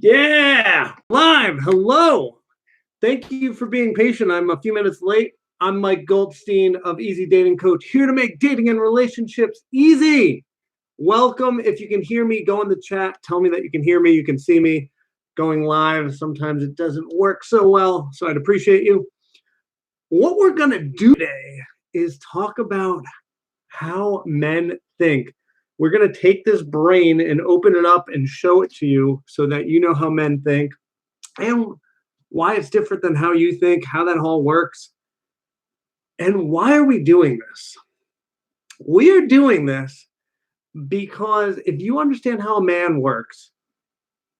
Yeah, live. Hello. Thank you for being patient. I'm a few minutes late. I'm Mike Goldstein of Easy Dating Coach, here to make dating and relationships easy. Welcome. If you can hear me, go in the chat. Tell me that you can hear me, you can see me going live. Sometimes it doesn't work so well, so I'd appreciate you. What we're going to do today is talk about how men think. We're going to take this brain and open it up and show it to you so that you know how men think and why it's different than how you think, how that all works. And why are we doing this? We are doing this because if you understand how a man works,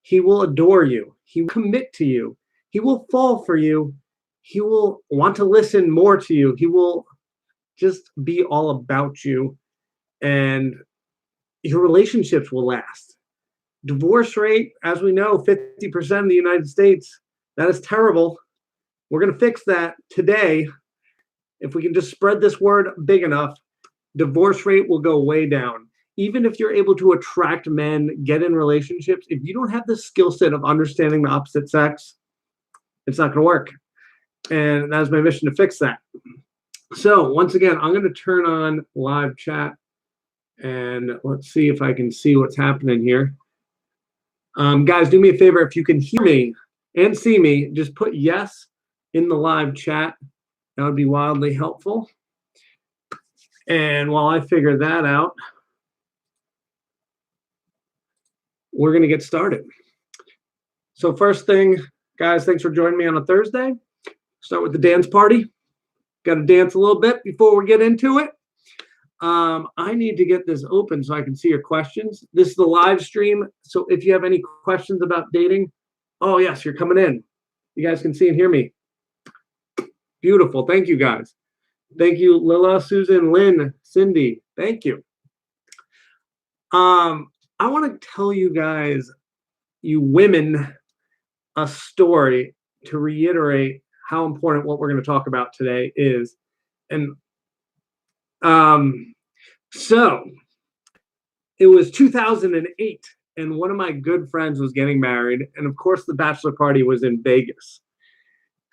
he will adore you. He will commit to you. He will fall for you. He will want to listen more to you. He will just be all about you. And your relationships will last. Divorce rate, as we know, 50% in the United States. That is terrible. We're going to fix that today. If we can just spread this word big enough, divorce rate will go way down. Even if you're able to attract men, get in relationships, if you don't have the skill set of understanding the opposite sex, it's not going to work. And that's my mission, to fix that. So once again, I'm going to turn on live chat and let's see if I can see what's happening here. Guys, do me a favor. If you can hear me and see me, just put yes in the live chat. That would be wildly helpful. And while I figure that out, we're going to get started. So first thing, guys, thanks for joining me on a Thursday. Start with the dance party. Got to dance a little bit before we get into it. I need to get this open so I can see your questions. This is the live stream. So if you have any questions about dating, oh yes, you're coming in. You guys can see and hear me. Beautiful. Thank you, guys. Thank you, Lila, Susan, Lynn, Cindy. Thank you. I want to tell you guys, you women, a story to reiterate how important what we're going to talk about today is. And so it was 2008 and one of my good friends was getting married. And of course the bachelor party was in Vegas.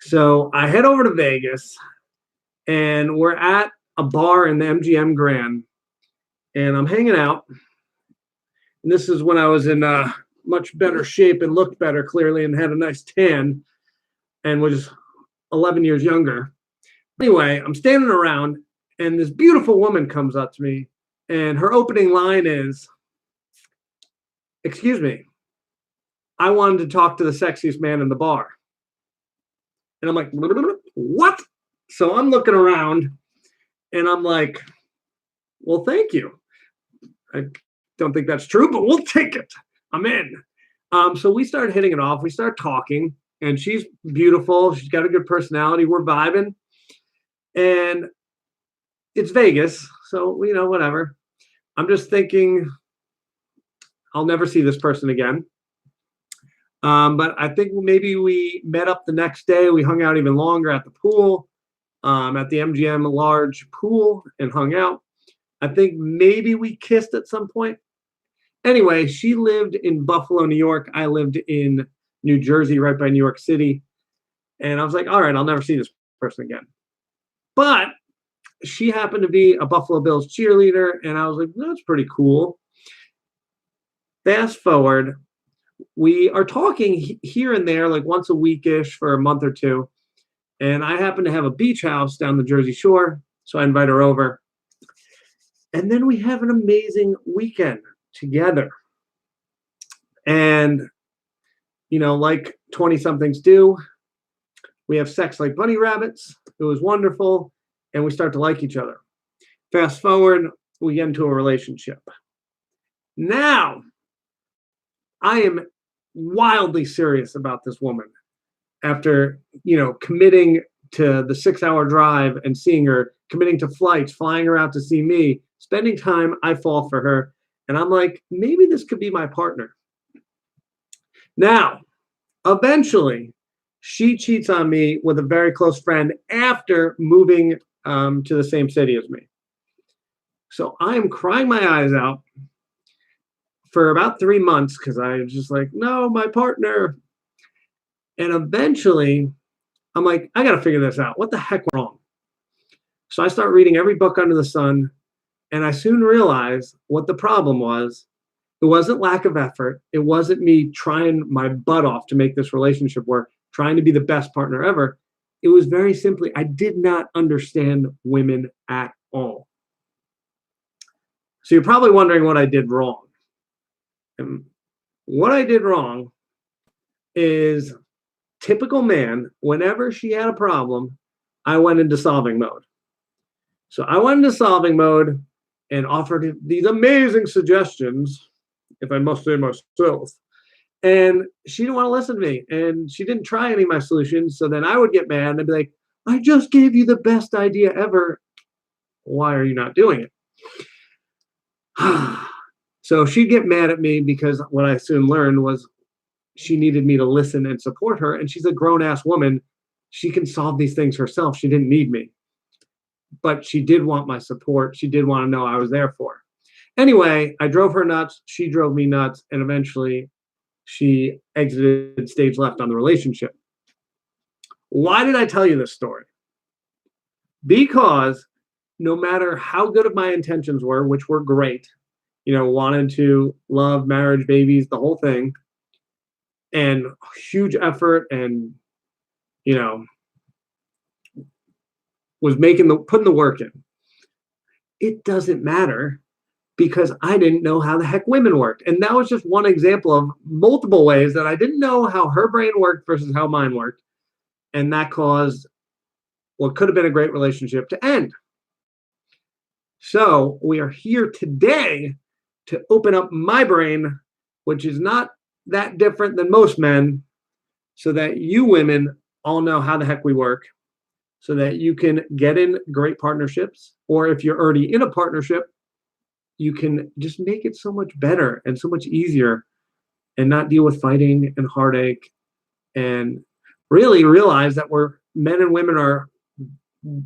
So I head over to Vegas and we're at a bar in the MGM Grand and I'm hanging out. And this is when I was in much better shape and looked better clearly and had a nice tan and was 11 years younger. Anyway, I'm standing around and this beautiful woman comes up to me and her opening line is, "Excuse me, I wanted to talk to the sexiest man in the bar." And I'm like, "What?" So I'm looking around and I'm like, "Well, thank you. I don't think that's true, but we'll take it. I'm in." So we started hitting it off. We started talking and she's beautiful. She's got a good personality. We're vibing. And it's Vegas, so, you know, whatever. I'm just thinking I'll never see this person again. But I think maybe we met up the next day. We hung out even longer at the pool, at the MGM large pool and hung out. I think maybe we kissed at some point. Anyway, she lived in Buffalo, New York. I lived in New Jersey, right by New York City. And I was like, all right, I'll never see this person again. But she happened to be a Buffalo Bills cheerleader, and I was like, that's pretty cool. Fast forward, we are talking here and there, like once a weekish for a month or two, and I happen to have a beach house down the Jersey Shore, so I invite her over. And then we have an amazing weekend together. And, you know, like 20-somethings do, we have sex like bunny rabbits. It was wonderful. And we start to like each other. Fast forward, we get into a relationship. Now, I am wildly serious about this woman. After, you know, committing to the 6-hour drive and seeing her, committing to flights, flying her out to see me, spending time, I fall for her. And I'm like, maybe this could be my partner. Now, eventually, she cheats on me with a very close friend after moving to the same city as me. So I am crying my eyes out. for about 3 months because I was just like, no, my partner. And eventually, I'm like, I got to figure this out. What the heck went wrong? So I start reading every book under the sun, and I soon realized what the problem was. It wasn't lack of effort. It wasn't me trying my butt off to make this relationship work, trying to be the best partner ever. It was very simply, I did not understand women at all. So you're probably wondering what I did wrong. And what I did wrong is typical man, whenever she had a problem, I went into solving mode. So I went into solving mode and offered these amazing suggestions, if I must say myself. And she didn't want to listen to me. And she didn't try any of my solutions. So then I would get mad and I'd be like, I just gave you the best idea ever. Why are you not doing it? So she'd get mad at me because what I soon learned was she needed me to listen and support her. And she's a grown-ass woman. She can solve these things herself. She didn't need me. But she did want my support. She did want to know I was there for her. Anyway, I drove her nuts. She drove me nuts. And eventually, she exited stage left on the relationship. Why did I tell you this story? Because no matter how good of my intentions were, which were great, wanted to love, marriage, babies, the whole thing, and huge effort and, was putting the work in. It doesn't matter because I didn't know how the heck women worked. And that was just one example of multiple ways that I didn't know how her brain worked versus how mine worked. And that caused what could have been a great relationship to end. So we are here today to open up my brain, which is not that different than most men, so that you women all know how the heck we work, so that you can get in great partnerships, or if you're already in a partnership, you can just make it so much better and so much easier and not deal with fighting and heartache, and really realize that men and women are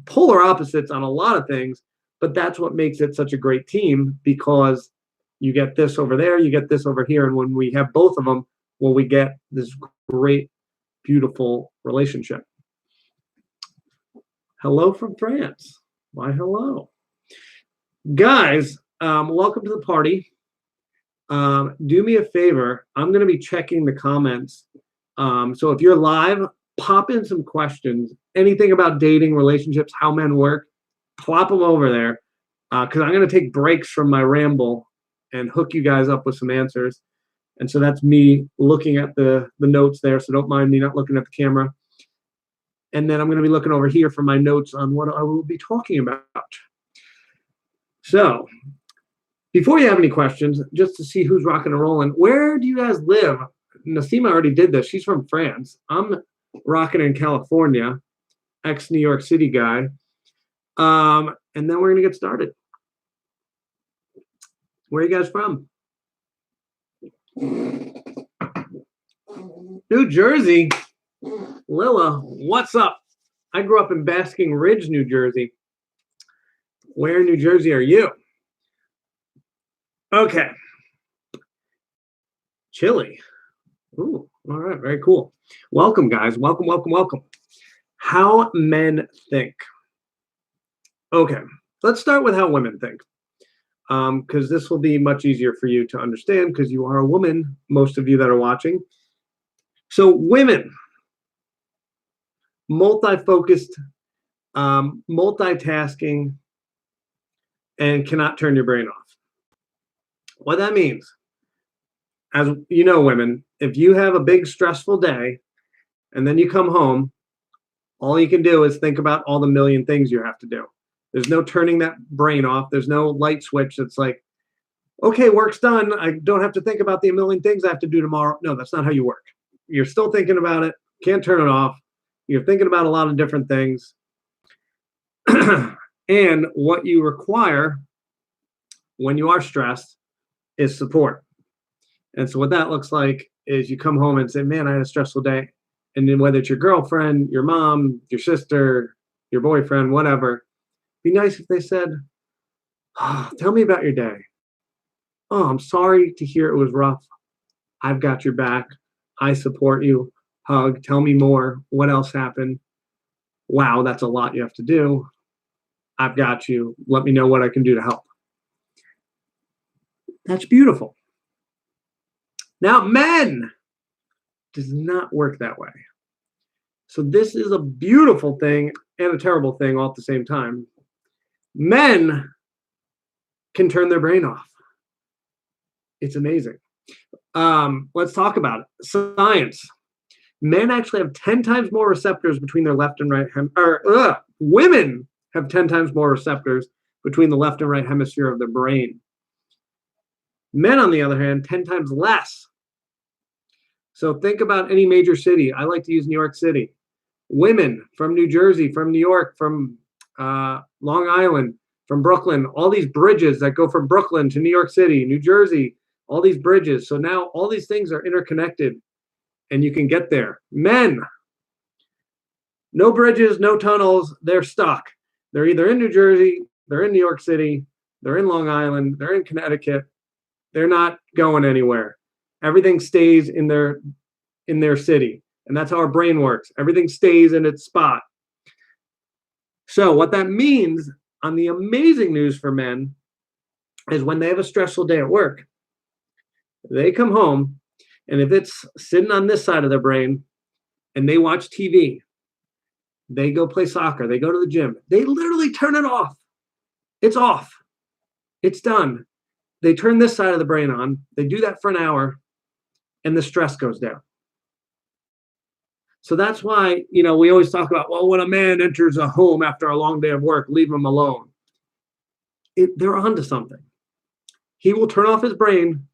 polar opposites on a lot of things, but that's what makes it such a great team, because you get this over there, you get this over here, and when we have both of them, well, we get this great, beautiful relationship. Hello from France. Why, hello. Guys, welcome to the party. Do me a favor. I'm going to be checking the comments. So if you're live, pop in some questions. Anything about dating, relationships, how men work, plop them over there. Because I'm going to take breaks from my ramble and hook you guys up with some answers. And so that's me looking at the notes there. So don't mind me not looking at the camera. And then I'm going to be looking over here for my notes on what I will be talking about. So before you have any questions, just to see who's rocking and rolling, where do you guys live? Nasima already did this. She's from France. I'm rocking in California, ex-New York City guy. And then we're going to get started. Where are you guys from? New Jersey. Lila, what's up? I grew up in Basking Ridge, New Jersey. Where in New Jersey are you? Okay. Chile. Ooh, all right, very cool. Welcome, guys. Welcome, welcome, welcome. How men think. Okay, let's start with how women think. Because this will be much easier for you to understand because you are a woman, most of you that are watching. So women, multi-focused, multitasking, and cannot turn your brain off. What that means, as you know, women, if you have a big stressful day and then you come home, all you can do is think about all the million things you have to do. There's no turning that brain off. There's no light switch that's like, okay, work's done. I don't have to think about the million things I have to do tomorrow. No, that's not how you work. You're still thinking about it. Can't turn it off. You're thinking about a lot of different things. And what you require when you are stressed is support. And so what that looks like is you come home and say, man, I had a stressful day. And then whether it's your girlfriend, your mom, your sister, your boyfriend, whatever, be nice if they said, oh, tell me about your day. Oh, I'm sorry to hear it was rough. I've got your back. I support you. Hug. Tell me more. What else happened? Wow, that's a lot you have to do. I've got you. Let me know what I can do to help. That's beautiful. Now, men does not work that way. So this is a beautiful thing and a terrible thing all at the same time. Men can turn their brain off. It's amazing. Let's talk about it. Science. Men actually have 10 times more receptors between their left and right women have 10 times more receptors between the left and right hemisphere of their brain. Men, on the other hand, 10 times less. So think about any major city. I like to use New York City. Women from New Jersey, from New York, from Long Island, from Brooklyn, all these bridges that go from Brooklyn to New York City, New Jersey, all these bridges. So now all these things are interconnected and you can get there. Men, no bridges, no tunnels, they're stuck. They're either in New Jersey, they're in New York City, they're in Long Island, they're in Connecticut. They're not going anywhere. Everything stays in their city. And that's how our brain works. Everything stays in its spot. So what that means on the amazing news for men is when they have a stressful day at work, they come home, and if it's sitting on this side of their brain and they watch TV, they go play soccer, they go to the gym, they literally turn it off. It's off. It's done. They turn this side of the brain on. They do that for an hour, and the stress goes down. So that's why, we always talk about, well, when a man enters a home after a long day of work, leave him alone. They're onto something. He will turn off his brain,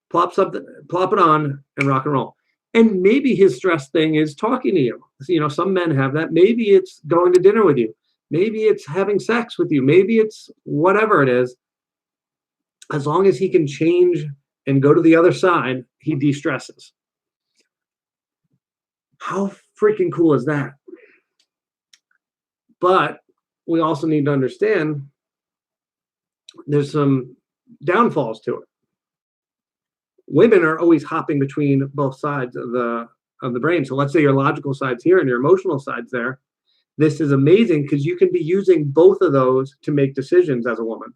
plop it on, and rock and roll. And maybe his stress thing is talking to you. Some men have that. Maybe it's going to dinner with you. Maybe it's having sex with you. Maybe it's whatever it is. As long as he can change and go to the other side, he de-stresses. How freaking cool is that? But we also need to understand there's some downfalls to it. Women are always hopping between both sides of the brain. So let's say your logical side's here and your emotional side's there. This is amazing because you can be using both of those to make decisions as a woman.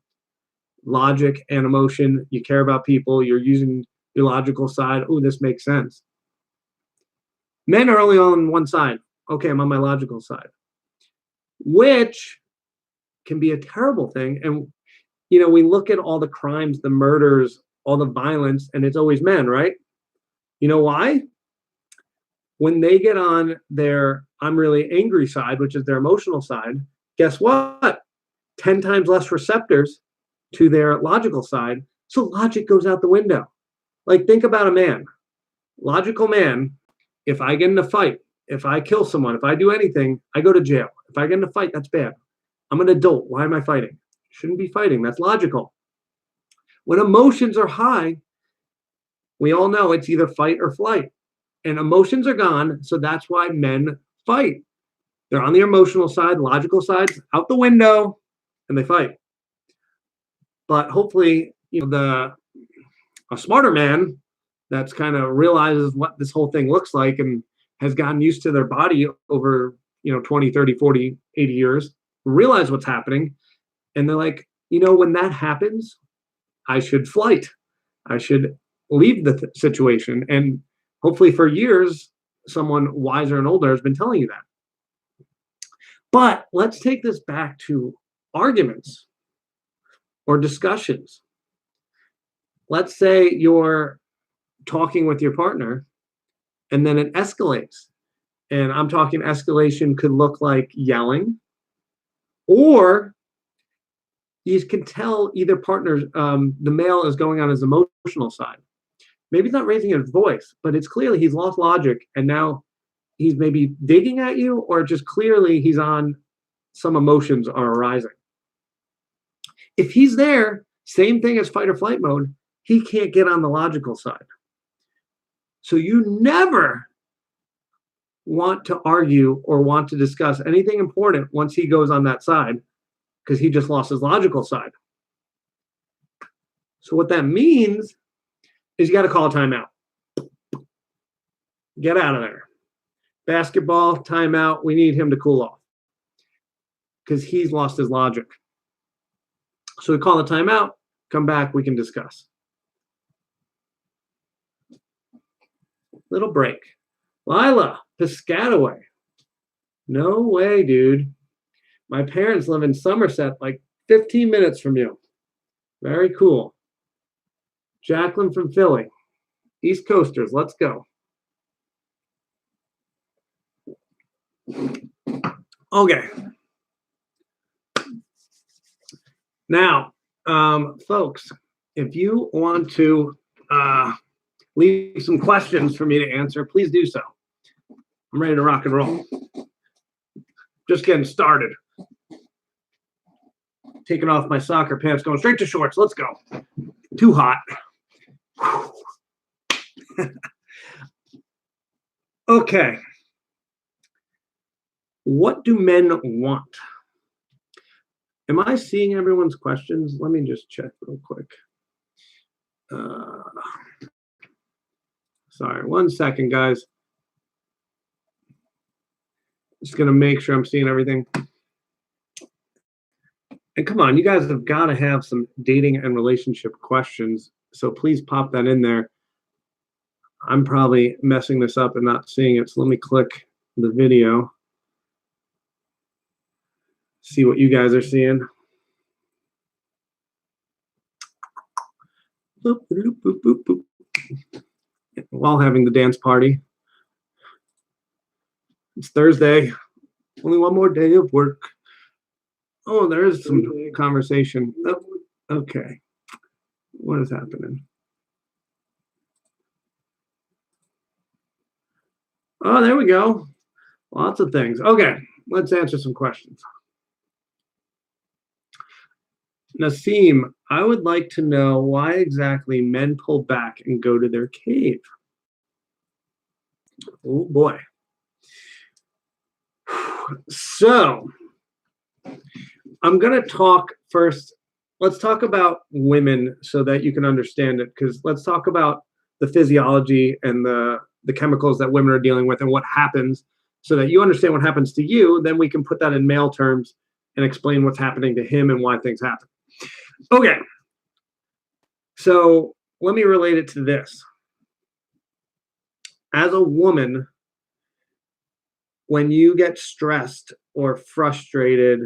Logic and emotion. You care about people. You're using your logical side. Oh, this makes sense. Men are only on one side. Okay, I'm on my logical side, which can be a terrible thing. And, we look at all the crimes, the murders, all the violence, and it's always men, right? You know why? When they get on their I'm really angry side, which is their emotional side, guess what? 10 times less receptors to their logical side. So logic goes out the window. Like, think about a man. Logical man, if I get in a fight, if I kill someone, if I do anything, I go to jail. If I get in a fight, that's bad. I'm an adult. Why am I fighting? Shouldn't be fighting. That's logical. When emotions are high, we all know it's either fight or flight. And emotions are gone, so that's why men fight. They're on the emotional side, logical side's out the window, and they fight. But hopefully, a smarter man that's kind of realizes what this whole thing looks like and has gotten used to their body over, 20, 30, 40, 80 years, realize what's happening. And they're like, when that happens, I should flight. I should leave the situation. And hopefully for years, someone wiser and older has been telling you that. But let's take this back to arguments or discussions. Let's say you're talking with your partner and then it escalates. And I'm talking escalation could look like yelling, or you can tell either partner, the male is going on his emotional side. Maybe he's not raising his voice, but it's clearly he's lost logic and now he's maybe digging at you, or just clearly he's on some emotions are arising. If he's there, same thing as fight or flight mode, he can't get on the logical side. So you never want to argue or want to discuss anything important once he goes on that side, because he just lost his logical side. So what that means is you got to call a timeout. Get out of there. Basketball, timeout. We need him to cool off because he's lost his logic. So we call a timeout, come back, we can discuss. Little break. Lila, Piscataway. No way, dude. My parents live in Somerset, like 15 minutes from you. Very cool. Jacqueline from Philly. East Coasters, let's go. Okay. Now, folks, if you want to leave some questions for me to answer, please do so. I'm ready to rock and roll. Just getting started. Taking off my soccer pants, going straight to shorts. Let's go. Too hot. Okay. What do men want? Am I seeing everyone's questions? Let me just check real quick. Sorry, 1 second, guys. Just going to make sure I'm seeing everything. And come on, you guys have got to have some dating and relationship questions. So please pop that in there. I'm probably messing this up and not seeing it. So let me click the video. See what you guys are seeing. Boop, boop, boop, boop, boop. While having the dance party. It's Thursday. Only one more day of work. Oh, there is some conversation. Oh, okay. What is happening? Oh, there we go. Lots of things. Okay, let's answer some questions. Nassim, I would like to know why exactly men pull back and go to their cave. Oh, boy. So, I'm going to talk first. Let's talk about women so that you can understand it, because let's talk about the physiology and the chemicals that women are dealing with and what happens so that you understand what happens to you. Then we can put that in male terms and explain what's happening to him and why things happen. Okay. So let me relate it to this. As a woman, when you get stressed or frustrated,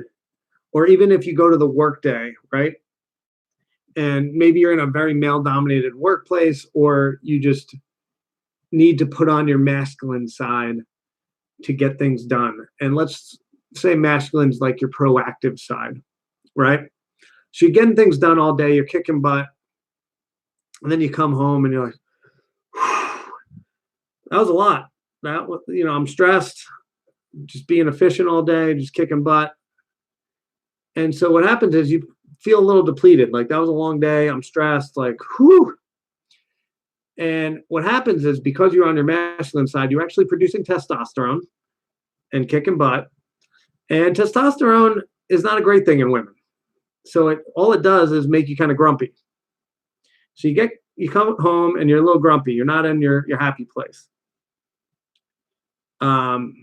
or even if you go to the workday, right? And maybe you're in a very male-dominated workplace, or you just need to put on your masculine side to get things done. And let's say masculine's like your proactive side, right? So you're getting things done all day, you're kicking butt, and then you come home and you're like, that was a lot. That was, I'm stressed, just being efficient all day, just kicking butt. And so what happens is you feel a little depleted. Like, that was a long day. I'm stressed. Like, whew. And what happens is, because you're on your masculine side, you're actually producing testosterone and kicking butt. And testosterone is not a great thing in women. So all it does is make you kind of grumpy. So you come home and you're a little grumpy. You're not in your happy place. And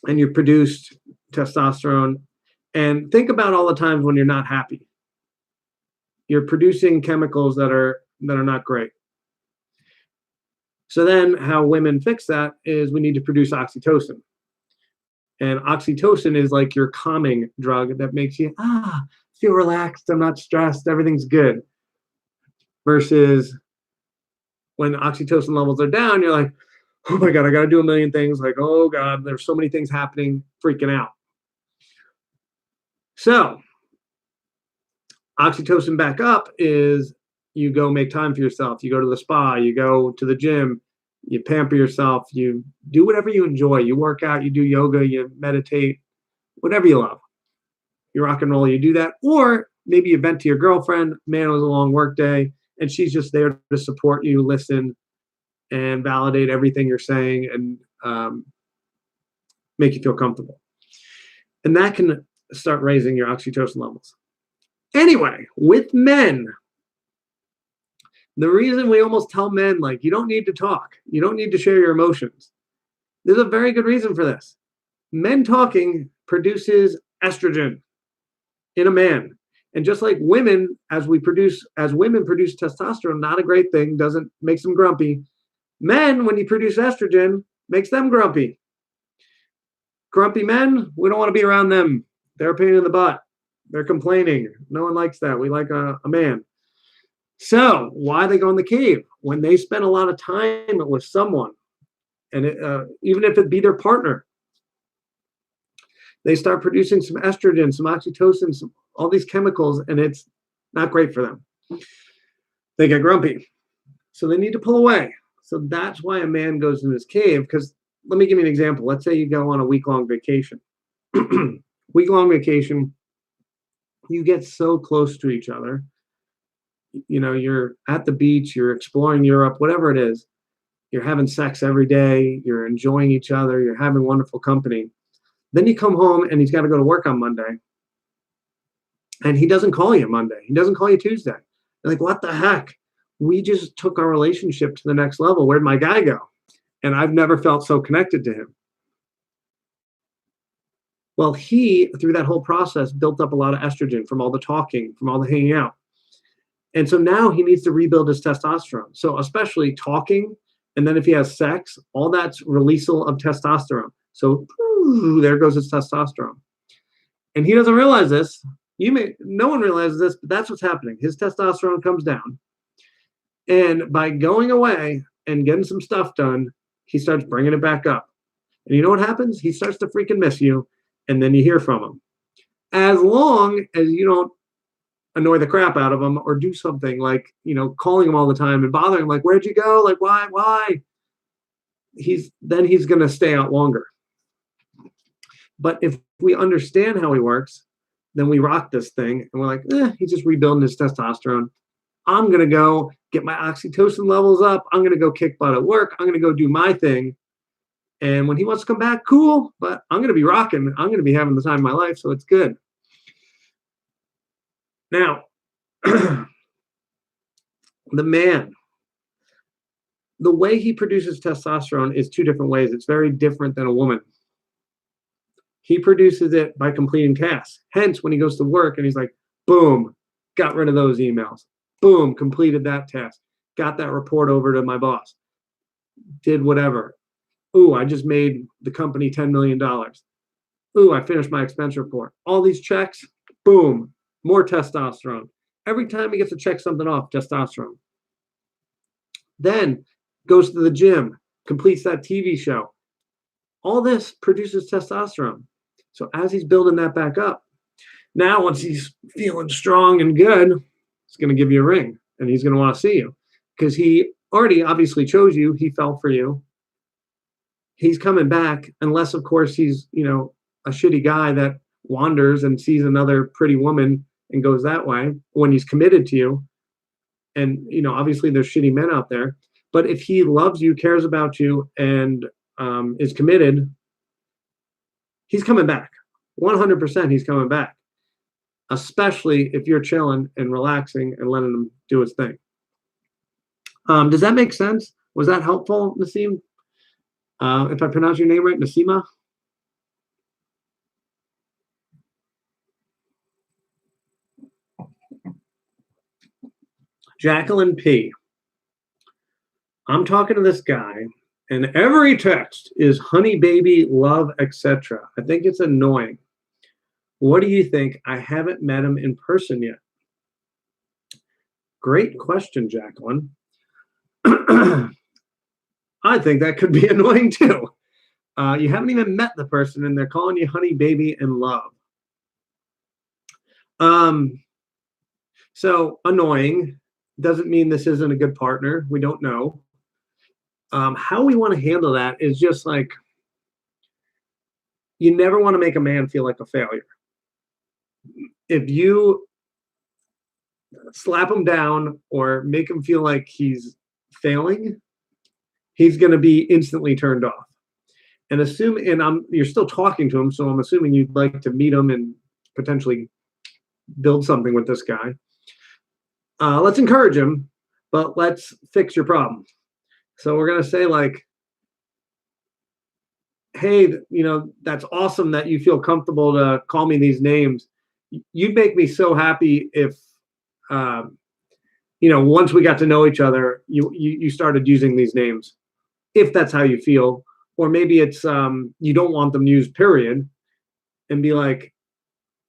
you produced testosterone. And think about all the times when you're not happy. You're producing chemicals that are not great. So then how women fix that is we need to produce oxytocin. And oxytocin is like your calming drug that makes you feel relaxed, I'm not stressed, everything's good. Versus when oxytocin levels are down, you're like, oh my God, I got to do a million things. Like, oh God, there's so many things happening, freaking out. So oxytocin back up is you go make time for yourself. You go to the spa, you go to the gym, you pamper yourself, you do whatever you enjoy. You work out, you do yoga, you meditate, whatever you love. You rock and roll, you do that. Or maybe you vent to your girlfriend, man, it was a long work day, and she's just there to support you, listen, and validate everything you're saying and make you feel comfortable. And that can start raising your oxytocin levels. Anyway, with men, The reason we almost tell men, like, you don't need to talk, you don't need to share your emotions. There's a very good reason for this. Men talking produces estrogen in a man. And just like women, as women produce testosterone, not a great thing, doesn't makes them grumpy. Men, when you produce estrogen, makes them grumpy. Grumpy men, we don't want to be around them. They're a pain in the butt. They're complaining. No one likes that. We like a man. So why they go in the cave? When they spend a lot of time with someone, and even if it be their partner, they start producing some estrogen, some oxytocin, all these chemicals, and it's not great for them. They get grumpy. So they need to pull away. So that's why a man goes in his cave. Because let me give you an example. Let's say you go on a week-long vacation. Week-long vacation, you get so close to each other. You know, you're at the beach, you're exploring Europe, whatever it is. You're having sex every day. You're enjoying each other. You're having wonderful company. Then you come home and he's got to go to work on Monday. And he doesn't call you Monday. He doesn't call you Tuesday. You're like, what the heck? We just took our relationship to the next level. Where'd my guy go? And I've never felt so connected to him. Well, he, through that whole process, built up a lot of estrogen from all the talking, from all the hanging out. And so now he needs to rebuild his testosterone. So especially talking, and then if he has sex, all that's releasal of testosterone. So there goes his testosterone. And he doesn't realize this. No one realizes this, but that's what's happening. His testosterone comes down. And by going away and getting some stuff done, he starts bringing it back up. And you know what happens? He starts to freaking miss you, and then you hear from him. As long as you don't annoy the crap out of him or do something like, you know, calling him all the time and bothering him, like, where'd you go? Like, why? He's going to stay out longer. But if we understand how he works, then we rock this thing and we're like, he's just rebuilding his testosterone. I'm going to go get my oxytocin levels up. I'm going to go kick butt at work. I'm going to go do my thing. And when he wants to come back, cool, but I'm going to be rocking. I'm going to be having the time of my life, so it's good. Now, the man, the way he produces testosterone is two different ways. It's very different than a woman. He produces it by completing tasks. Hence, when he goes to work and he's like, boom, got rid of those emails. Boom, completed that task. Got that report over to my boss. Did whatever. Ooh, I just made the company $10 million. Ooh, I finished my expense report. All these checks, boom, more testosterone. Every time he gets to check something off, testosterone. Then goes to the gym, completes that TV show. All this produces testosterone. So as he's building that back up, now once he's feeling strong and good, he's going to give you a ring and he's going to want to see you because he already obviously chose you. He fell for you. He's coming back unless, of course, he's, you know, a shitty guy that wanders and sees another pretty woman and goes that way when he's committed to you. And, you know, obviously there's shitty men out there. But if he loves you, cares about you, and is committed, he's coming back. 100% he's coming back. Especially if you're chilling and relaxing and letting him do his thing. Does that make sense? Was that helpful, Nassim? If I pronounce your name right, Nassima? Jacqueline P. I'm talking to this guy, and every text is honey, baby, love, etc. I think it's annoying. What do you think? I haven't met him in person yet. Great question, Jacqueline. I think that could be annoying too. You haven't even met the person and they're calling you honey, baby, and love. So annoying doesn't mean this isn't a good partner. We don't know. How we want to handle that is just like, you never want to make a man feel like a failure. If you slap him down or make him feel like he's failing, he's going to be instantly turned off. And you're still talking to him, so I'm assuming you'd like to meet him and potentially build something with this guy. Let's encourage him, but let's fix your problem. So we're going to say like, hey, that's awesome that you feel comfortable to call me these names. You'd make me so happy if, once we got to know each other, you started using these names, if that's how you feel. Or maybe it's you don't want them used, period, and be like,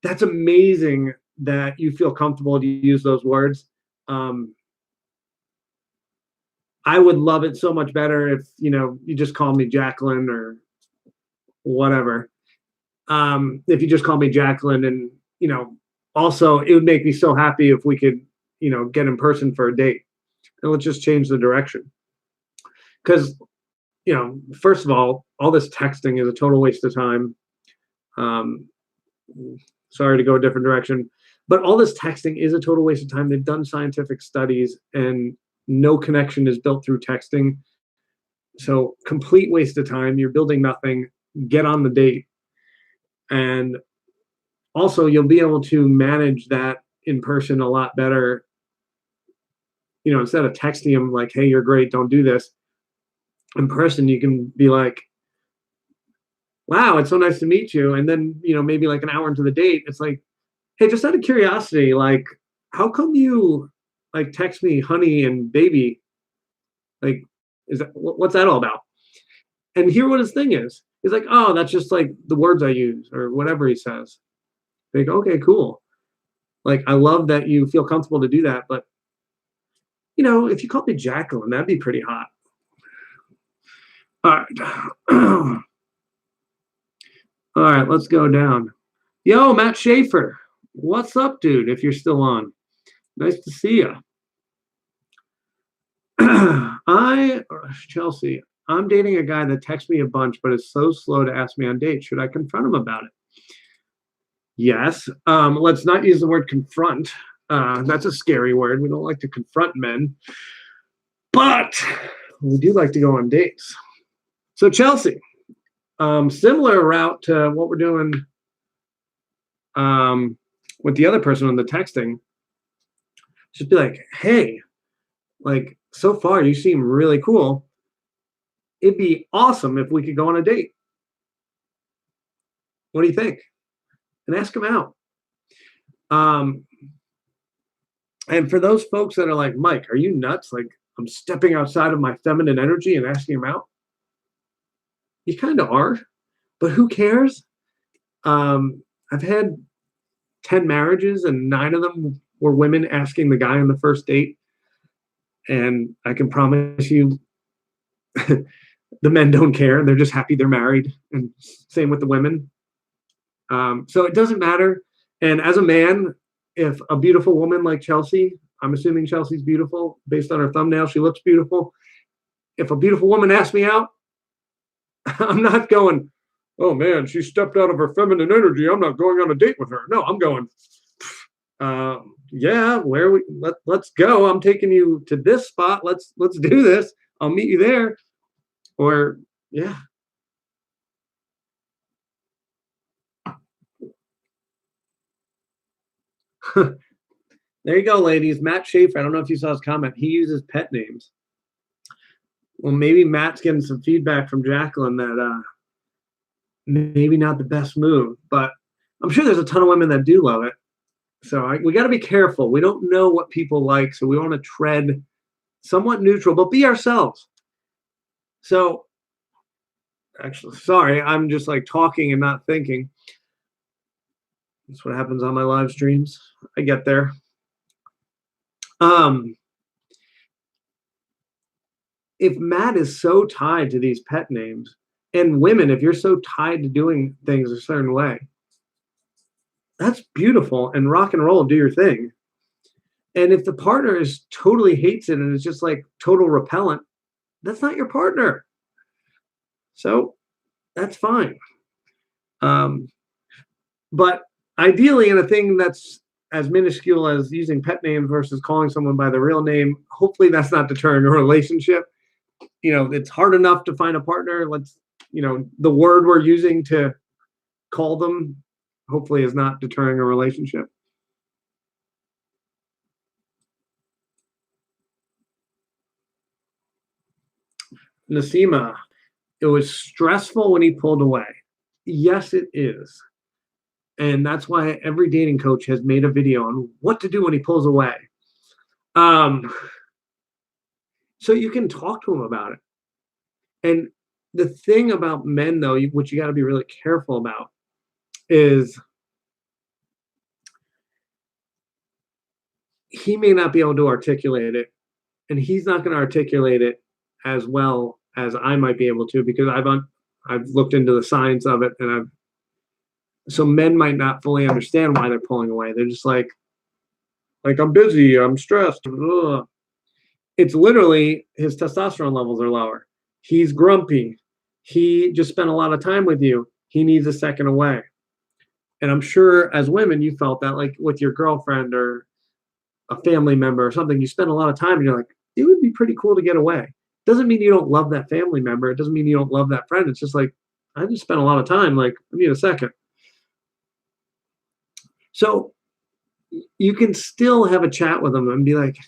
that's amazing that you feel comfortable to use those words. I would love it so much better if, you just call me Jacqueline or whatever. If you just call me Jacqueline, and, also it would make me so happy if we could, get in person for a date, and let's just change the direction. Because, first of all this texting is a total waste of time. Sorry to go a different direction, but all this texting is a total waste of time. They've done scientific studies and no connection is built through texting. So complete waste of time. You're building nothing. Get on the date. And also you'll be able to manage that in person a lot better. Instead of texting them like, hey, you're great, don't do this. In person, you can be like, wow, it's so nice to meet you. And then, maybe like an hour into the date, it's like, hey, just out of curiosity, like, how come you like text me honey and baby? Like, what's that all about? And hear what his thing is. He's like, oh, that's just like the words I use or whatever he says. Like, okay, cool. Like, I love that you feel comfortable to do that. But, if you called me Jacqueline, that'd be pretty hot. All right. All right, let's go down. Yo, Matt Schaefer. What's up, dude, if you're still on? Nice to see you. Chelsea, I'm dating a guy that texts me a bunch, but is so slow to ask me on dates. Should I confront him about it? Yes. Let's not use the word confront. That's a scary word. We don't like to confront men, but we do like to go on dates. So Chelsea, similar route to what we're doing with the other person on the texting. Just be like, hey, like, so far you seem really cool. It'd be awesome if we could go on a date. What do you think? And ask them out. And for those folks that are like, Mike, are you nuts? Like, I'm stepping outside of my feminine energy and asking them out. You kind of are, but who cares? I've had 10 marriages and 9 of them were women asking the guy on the first date. And I can promise you the men don't care. They're just happy they're married. And same with the women. So it doesn't matter. And as a man, if a beautiful woman like Chelsea, I'm assuming Chelsea's beautiful based on her thumbnail, she looks beautiful. If a beautiful woman asks me out, I'm not going, oh man, she stepped out of her feminine energy, I'm not going on a date with her. No, I'm going, yeah, let's go. I'm taking you to this spot. Let's do this. I'll meet you there. Or yeah. There you go, ladies. Matt Schaefer. I don't know if you saw his comment. He uses pet names. Well, maybe Matt's getting some feedback from Jacqueline that maybe not the best move, but I'm sure there's a ton of women that do love it. So we got to be careful. We don't know what people like, so we want to tread somewhat neutral, but be ourselves. So, actually, sorry, I'm just like talking and not thinking. That's what happens on my live streams. I get there. If Matt is so tied to these pet names, and women, if you're so tied to doing things a certain way, that's beautiful, and rock and roll, do your thing. And if the partner is totally hates it and is just like total repellent, that's not your partner. So that's fine. But ideally, in a thing that's as minuscule as using pet names versus calling someone by the real name, hopefully that's not deterring a relationship. It's hard enough to find a partner. The word we're using to call them hopefully is not deterring a relationship. Nasima, it was stressful when he pulled away. Yes, it is. And that's why every dating coach has made a video on what to do when he pulls away. So you can talk to him about it. And the thing about men, though, which you got to be really careful about, is he may not be able to articulate it, and he's not going to articulate it as well as I might be able to, because I've looked into the science of it, and so men might not fully understand why they're pulling away. They're just like I'm busy, I'm stressed. Ugh. It's literally his testosterone levels are lower. He's grumpy. He just spent a lot of time with you. He needs a second away. And I'm sure as women, you felt that, like with your girlfriend or a family member or something, you spend a lot of time and you're like, it would be pretty cool to get away. Doesn't mean you don't love that family member. It doesn't mean you don't love that friend. It's just like, I just spent a lot of time. Like, I need a second. So you can still have a chat with them and be like,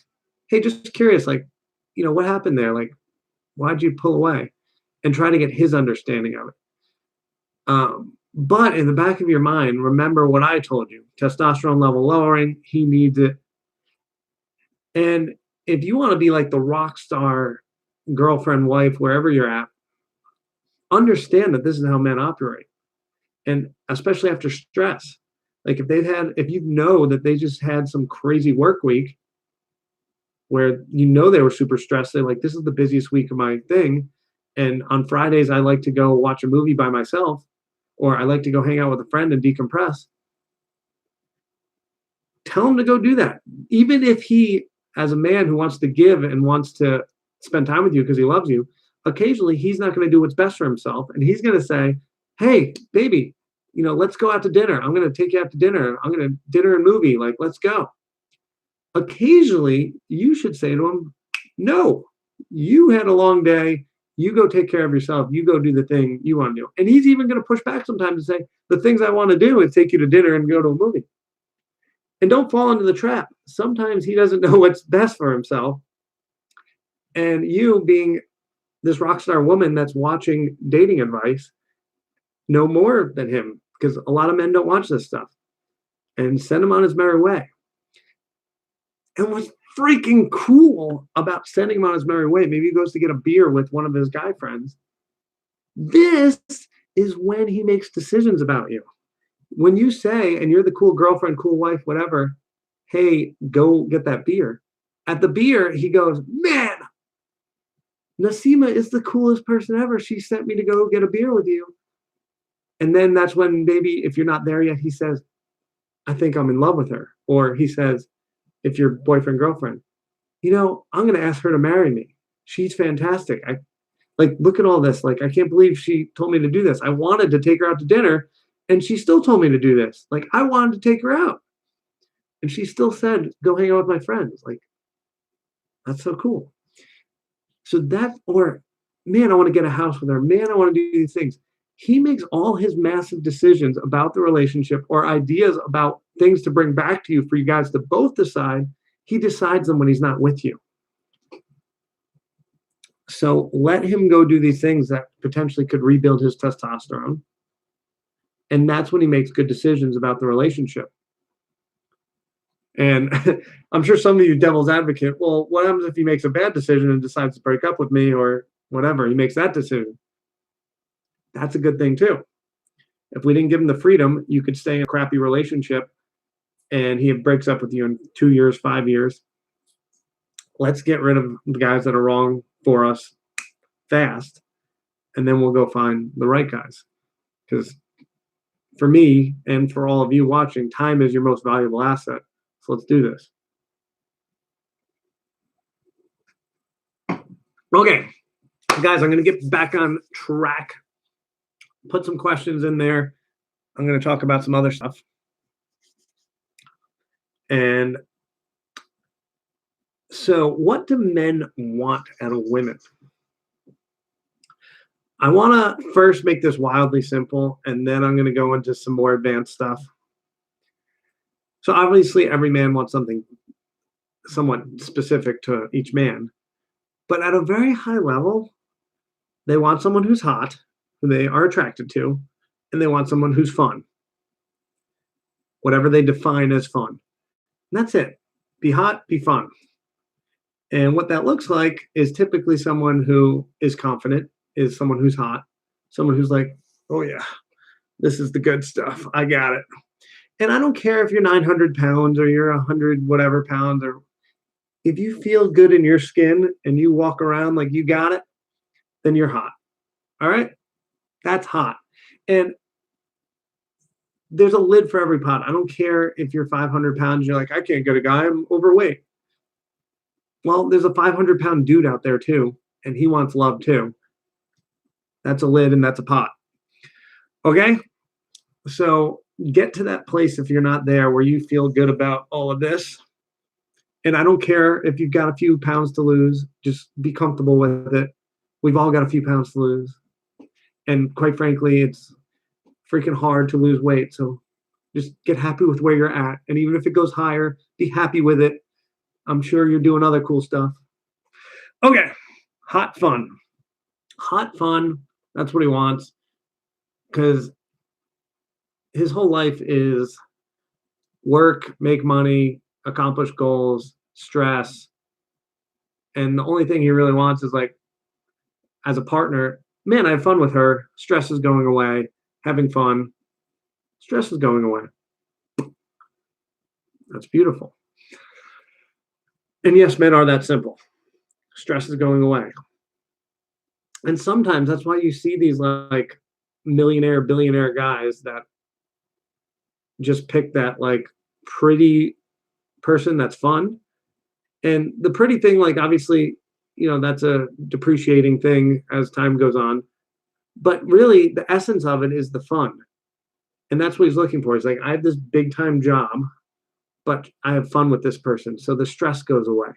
hey, just curious, like, what happened there? Like, why'd you pull away? And try to get his understanding of it. But in the back of your mind, remember what I told you. Testosterone level lowering, he needs it. And if you want to be like the rock star girlfriend, wife, wherever you're at, understand that this is how men operate. And especially after stress. Like if you know that they just had some crazy work week where they were super stressed, they're like, this is the busiest week of my thing. And on Fridays, I like to go watch a movie by myself, or I like to go hang out with a friend and decompress. Tell him to go do that. Even if he, as a man who wants to give and wants to spend time with you because he loves you, occasionally he's not going to do what's best for himself. And he's going to say, hey, baby, let's go out to dinner. I'm going to take you out to dinner. I'm going to dinner and movie. Like, let's go. Occasionally, you should say to him, no, you had a long day. You go take care of yourself. You go do the thing you want to do. And he's even going to push back sometimes and say, the things I want to do is take you to dinner and go to a movie. And don't fall into the trap. Sometimes he doesn't know what's best for himself. And you, being this rock star woman that's watching dating advice, know more than him, because a lot of men don't watch this stuff. And send him on his merry way. And what's freaking cool about sending him on his merry way, maybe he goes to get a beer with one of his guy friends. This is when he makes decisions about you. When you say, and you're the cool girlfriend, cool wife, whatever, hey, go get that beer. At the beer, he goes, man, Nasima is the coolest person ever. She sent me to go get a beer with you. And then that's when maybe, if you're not there yet, he says, I think I'm in love with her. Or he says, if you're boyfriend, girlfriend, I'm going to ask her to marry me. She's fantastic. Look at all this. Like, I can't believe she told me to do this. I wanted to take her out to dinner, and she still told me to do this. Like, I wanted to take her out. And she still said, go hang out with my friends. Like, that's so cool. So man, I want to get a house with her. Man, I want to do these things. He makes all his massive decisions about the relationship or ideas about things to bring back to you for you guys to both decide. He decides them when he's not with you. So let him go do these things that potentially could rebuild his testosterone. And that's when he makes good decisions about the relationship. And I'm sure some of you devil's advocate, well, what happens if he makes a bad decision and decides to break up with me or whatever? He makes that decision. That's a good thing too. If we didn't give him the freedom, you could stay in a crappy relationship and he breaks up with you in 2 years, 5 years. Let's get rid of the guys that are wrong for us fast, and then we'll go find the right guys. Because for me and for all of you watching, time is your most valuable asset. So let's do this. Okay, guys, I'm going to get back on track. Put some questions in there. I'm going to talk about some other stuff. And so what do men want out of women? I want to first make this wildly simple, and then I'm going to go into some more advanced stuff. So obviously every man wants something somewhat specific to each man. But at a very high level, They want someone who's hot, who they are attracted to, and they want someone who's fun, whatever they define as fun. And that's it. Be hot, be fun. And what that looks like is typically someone who is confident, is someone who's hot, someone who's like, oh yeah, this is the good stuff. I got it. And I don't care if you're 900 pounds or you're 100 whatever pounds, or if you feel good in your skin and you walk around like you got it, then you're hot. All right? That's hot. And there's a lid for every pot. I don't care if you're 500 pounds, you're like, I can't get a guy, I'm overweight. Well, there's a 500-pound dude out there too, and he wants love too. That's a lid and that's a pot. Okay? So get to that place if you're not there where you feel good about all of this. And I don't care if you've got a few pounds to lose, just be comfortable with it. We've all got a few pounds to lose. And quite frankly, it's freaking hard to lose weight. So just get happy with where you're at. And even if it goes higher, be happy with it. I'm sure you're doing other cool stuff. Okay, hot fun. Hot fun, that's what he wants. Because his whole life is work, make money, accomplish goals, stress. And the only thing he really wants is like, as a partner, man, I have fun with her. Stress is going away. Having fun. Stress is going away. That's beautiful. And yes, men are that simple. Stress is going away. And sometimes that's why you see these like millionaire, billionaire guys that just pick that like pretty person that's fun. And the pretty thing, like obviously, you know, that's a depreciating thing as time goes on. But really, the essence of it is the fun. And that's what he's looking for. He's like, I have this big time job, but I have fun with this person. So the stress goes away.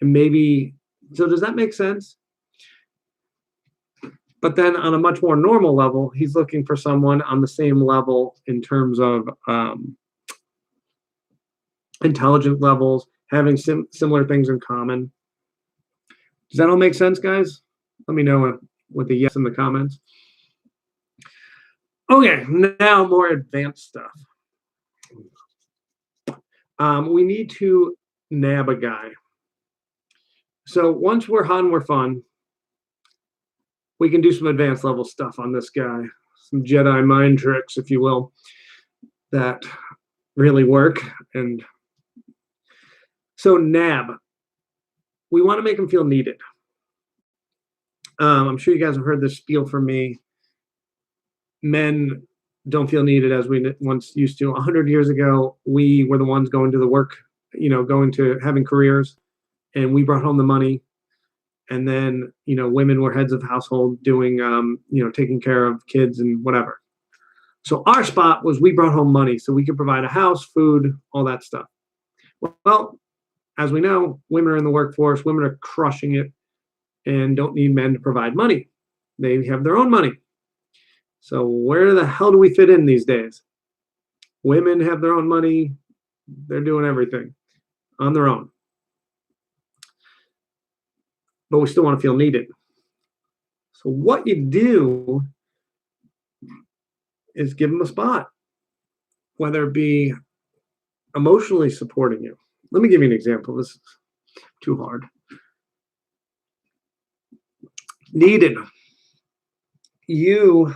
And maybe, so does that make sense? But then on a much more normal level, he's looking for someone on the same level in terms of intelligence levels, having similar things in common. Does that all make sense, guys? Let me know with a yes in the comments. Okay, now more advanced stuff. We need to nab a guy. So once we're hot and we're fun, we can do some advanced level stuff on this guy. Some Jedi mind tricks, if you will, that really work. And so nab, we want to make him feel needed. I'm sure you guys have heard this spiel from me. Men don't feel needed as we once used to. 100 years ago, we were the ones going to the work, you know, going to having careers, and we brought home the money. And then, you know, women were heads of household doing, you know, taking care of kids and whatever. So our spot was we brought home money so we could provide a house, food, all that stuff. Well, as we know, women are in the workforce. Women are crushing it and don't need men to provide money. They have their own money. So where the hell do we fit in these days? Women have their own money. They're doing everything on their own. But we still want to feel needed. So what you do is give them a spot, whether it be emotionally supporting you. Let me give you an example. This is too hard. Needed. You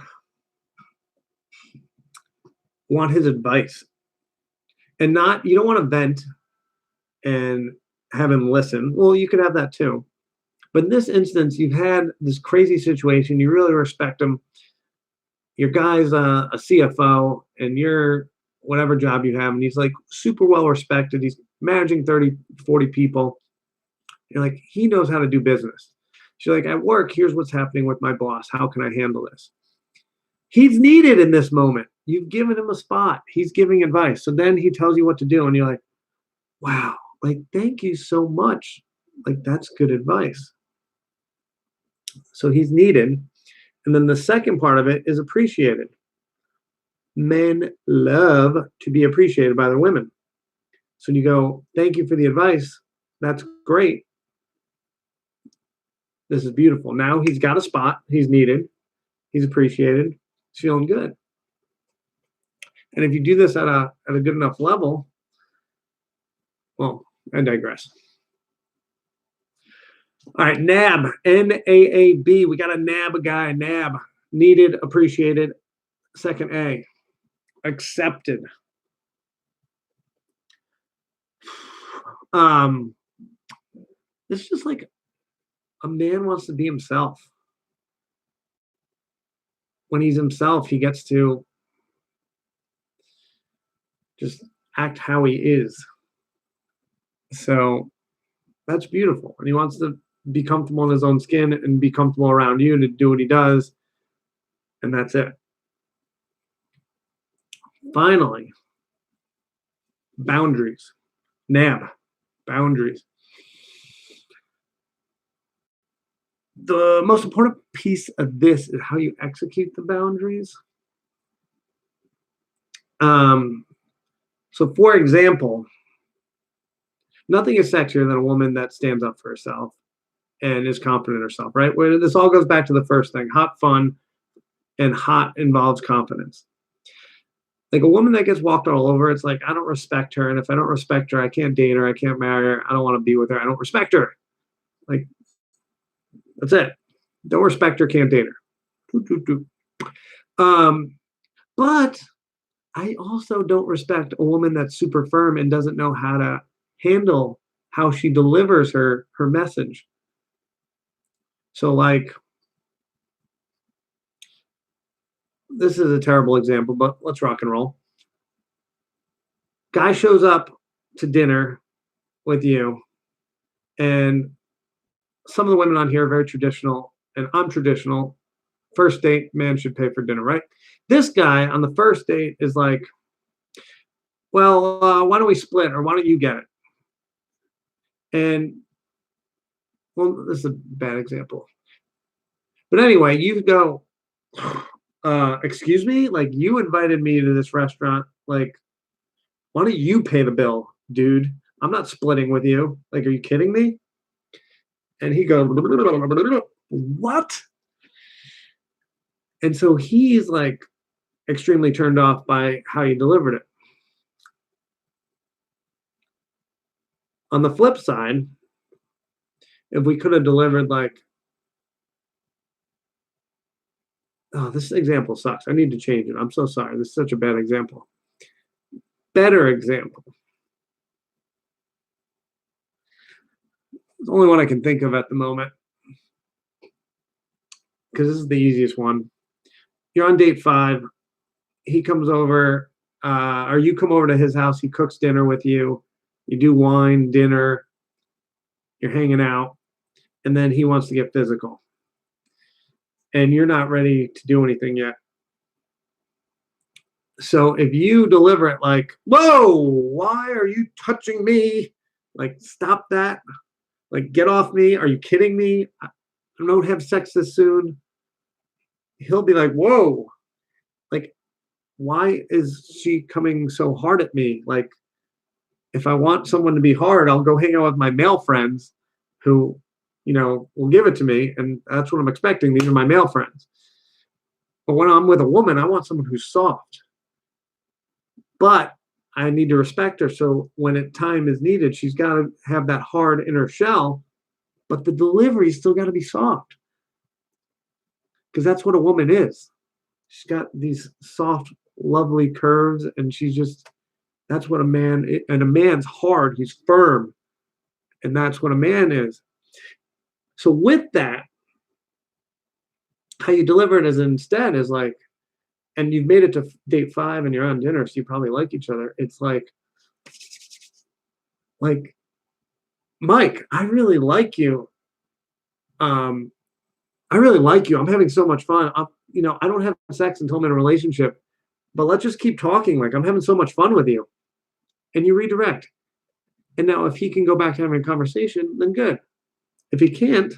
want his advice. And not, you don't want to vent and have him listen. Well, you could have that too. But in this instance, you've had this crazy situation. You really respect him. Your guy's a CFO, and you're whatever job you have, and he's like super well respected. He's managing 30, 40 people. You're like, he knows how to do business. She's like, at work, here's what's happening with my boss. How can I handle this? He's needed in this moment. You've given him a spot. He's giving advice. So then he tells you what to do, and you're like, wow, like, thank you so much. Like, that's good advice. So he's needed. And then the second part of it is appreciated. Men love to be appreciated by their women. So you go, thank you for the advice. That's great. This is beautiful. Now he's got a spot. He's needed. He's appreciated. He's feeling good. And if you do this at a good enough level, well, I digress. All right, NAB, N-A-A-B. We got to nab a guy. NAB, needed, appreciated. Second A, accepted. This is just like a man wants to be himself. When he's himself, he gets to just act how he is. So that's beautiful. And he wants to be comfortable in his own skin and be comfortable around you and to do what he does. And that's it. Finally, boundaries. NAB, boundaries. The most important piece of this is how you execute the boundaries. So for example, nothing is sexier than a woman that stands up for herself and is confident in herself, right? Where this all goes back to the first thing, hot fun, and hot involves confidence. Like a woman that gets walked all over, it's like, I don't respect her. And if I don't respect her, I can't date her. I can't marry her. I don't want to be with her. I don't respect her. Like, that's it. Don't respect her, can't date her. But I also don't respect a woman that's super firm and doesn't know how to handle how she delivers her message. So like, this is a terrible example, but let's rock and roll. Guy shows up to dinner with you, and some of the women on here are very traditional, and I'm traditional. First date, man should pay for dinner, right? This guy on the first date is like, well, why don't we split, or why don't you get it? And, well, this is a bad example. But anyway, you go, excuse me? Like, you invited me to this restaurant. Like, why don't you pay the bill, dude? I'm not splitting with you. Like, are you kidding me? And he goes, what? And so he's like extremely turned off by how you delivered it. On the flip side, if we could have delivered like, oh, this example sucks. I need to change it. I'm so sorry. This is such a bad example. Better example. It's the only one I can think of at the moment, because this is the easiest one. You're on date 5. He comes over, or you come over to his house. He cooks dinner with you. You do wine, dinner. You're hanging out. And then he wants to get physical. And you're not ready to do anything yet. So if you deliver it like, whoa, why are you touching me? Like, stop that. Like, get off me. Are you kidding me? I don't have sex this soon. He'll be like, whoa. Like, why is she coming so hard at me? Like, if I want someone to be hard, I'll go hang out with my male friends who, you know, will give it to me. And that's what I'm expecting. These are my male friends. But when I'm with a woman, I want someone who's soft. But I need to respect her. So when time is needed, she's got to have that hard inner shell, but the delivery's still got to be soft. Because that's what a woman is. She's got these soft, lovely curves, and she's just, that's what a man is. And a man's hard, he's firm. And that's what a man is. So with that, how you deliver it is instead is like, and you've made it to date 5 and you're on dinner, so you probably like each other. It's like, Mike, I really like you. I really like you. I'm having so much fun. I don't have sex until I'm in a relationship, but let's just keep talking. Like, I'm having so much fun with you. And you redirect. And now if he can go back to having a conversation, then good. If he can't,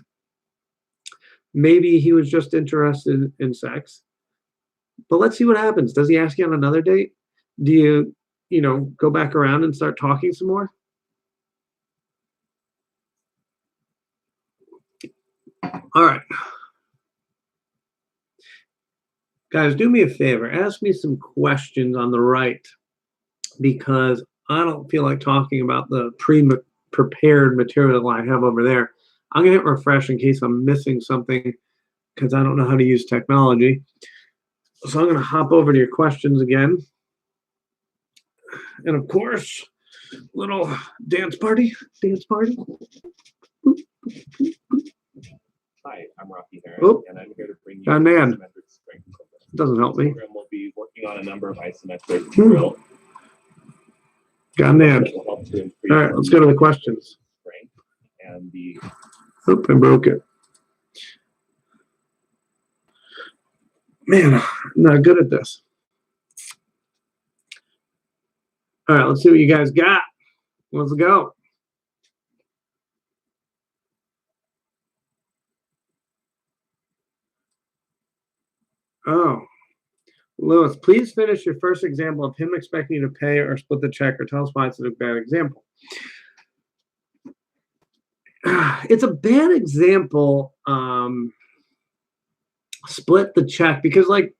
maybe he was just interested in sex. But let's see what happens. Does he ask you on another date? Do you, go back around and start talking some more? All right. Guys, do me a favor. Ask me some questions on the right because I don't feel like talking about the prepared material I have over there. I'm going to hit refresh in case I'm missing something because I don't know how to use technology. So I'm going to hop over to your questions again. And of course, little dance party. Hi, I'm Rocky Heron, Oh, and I'm here to bring you God, man. isometric strength program. Doesn't help me. This program will be working on a number of isometric drill God, man. that will help to increase All right, let's go to the questions. strength and the Oop, I broke it. Man, I'm not good at this. All right, let's see what you guys got. Let's go. Oh, Lewis, please finish your first example of him expecting you to pay or split the check, or tell us why it's a bad example. It's a bad example. Split the check because, like,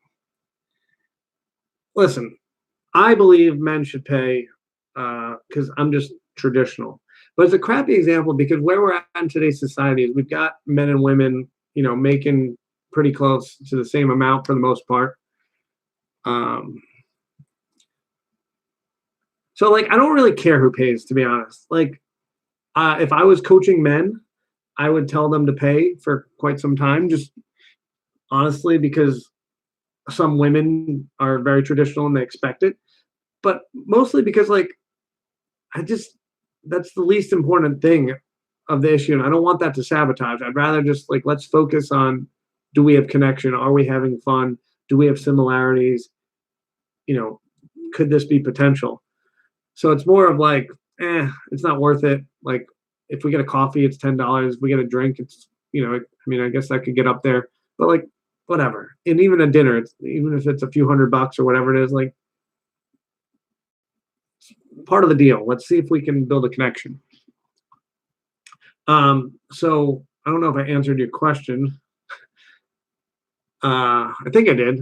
listen, I believe men should pay because I'm just traditional. But it's a crappy example because where we're at in today's society is we've got men and women, making pretty close to the same amount for the most part. So, like, I don't really care who pays, to be honest. Like, if I was coaching men, I would tell them to pay for quite some time, just honestly, because some women are very traditional and they expect it. But mostly because, like, that's the least important thing of the issue. And I don't want that to sabotage. I'd rather just, like, let's focus on, do we have connection? Are we having fun? Do we have similarities? Could this be potential? So it's more of like, it's not worth it. Like, if we get a coffee, it's $10. If we get a drink, it's, I guess that could get up there, but, like, whatever. And even a dinner, even if it's a few $100 or whatever it is, like, part of the deal. Let's see if we can build a connection. So I don't know if I answered your question. I think I did.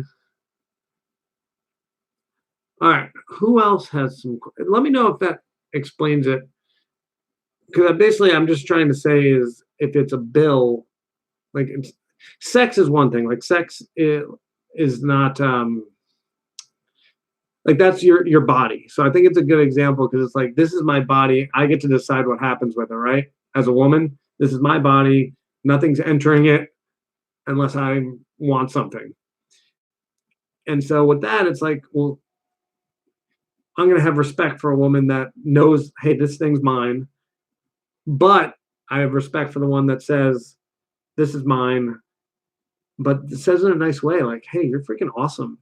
All right. Who else has some? Let me know if that explains it. Because basically, I'm just trying to say is if it's a bill, like, sex is one thing. Like, sex is not like, that's your body. So I think it's a good example because it's like, this is my body. I get to decide what happens with it, right? As a woman, this is my body. Nothing's entering it unless I want something. And so with that, it's like, well, I'm going to have respect for a woman that knows, hey, this thing's mine. But I have respect for the one that says, this is mine. But it says in a nice way, like, hey, you're freaking awesome.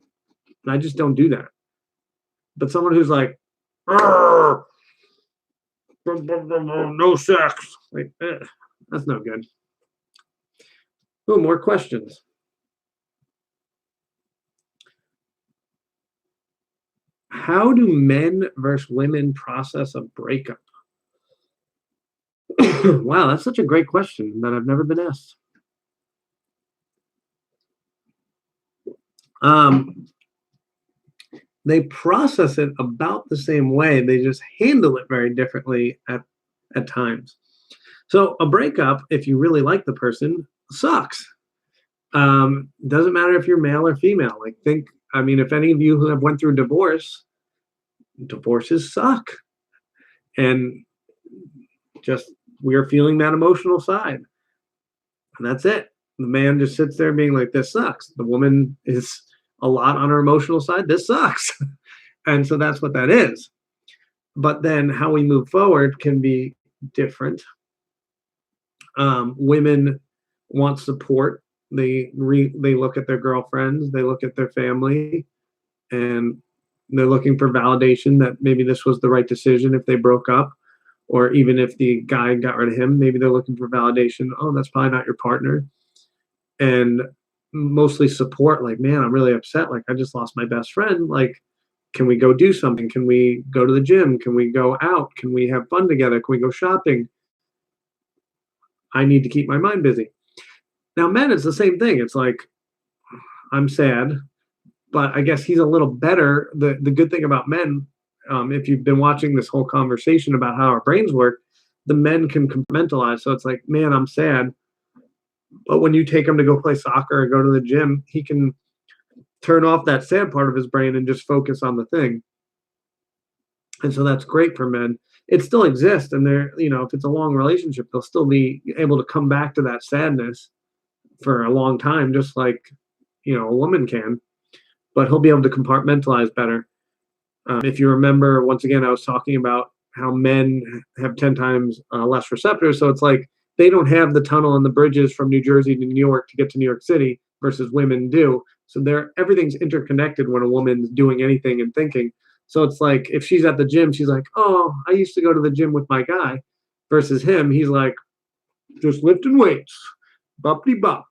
And I just don't do that. But someone who's like, no sex, like, that's no good. Oh, more questions. How do men versus women process a breakup? Wow, that's such a great question that I've never been asked. They process it about the same way. They just handle it very differently at times. So a breakup, if you really like the person, sucks. Doesn't matter if you're male or female. Like, if any of you who have went through divorces suck. And just, we're feeling that emotional side. And that's it. The man just sits there being like, this sucks. The woman is a lot on her emotional side. This sucks. And so that's what that is. But then how we move forward can be different. Women want support. They look at their girlfriends, they look at their family, and they're looking for validation that maybe this was the right decision if they broke up, or even if the guy got rid of him, maybe they're looking for validation. Oh, that's probably not your partner. And mostly support, like, man, I'm really upset. Like, I just lost my best friend. Like, can we go do something? Can we go to the gym? Can we go out? Can we have fun together? Can we go shopping? I need to keep my mind busy. Now, men, it's the same thing. It's like, I'm sad, but I guess he's a little better. The good thing about men, if you've been watching this whole conversation about how our brains work, the men can compartmentalize. So it's like, man, I'm sad. But when you take him to go play soccer or go to the gym, he can turn off that sad part of his brain and just focus on the thing. And so that's great for men. It still exists. And they're, if it's a long relationship, they'll still be able to come back to that sadness for a long time, just like, a woman can. But he'll be able to compartmentalize better. If you remember, once again, I was talking about how men have 10 times less receptors. So it's like they don't have the tunnel and the bridges from New Jersey to New York to get to New York City versus women do. So everything's interconnected when a woman's doing anything and thinking. So it's like if she's at the gym, she's like, oh, I used to go to the gym with my guy, versus him, he's like, just lifting weights, bumpity bop.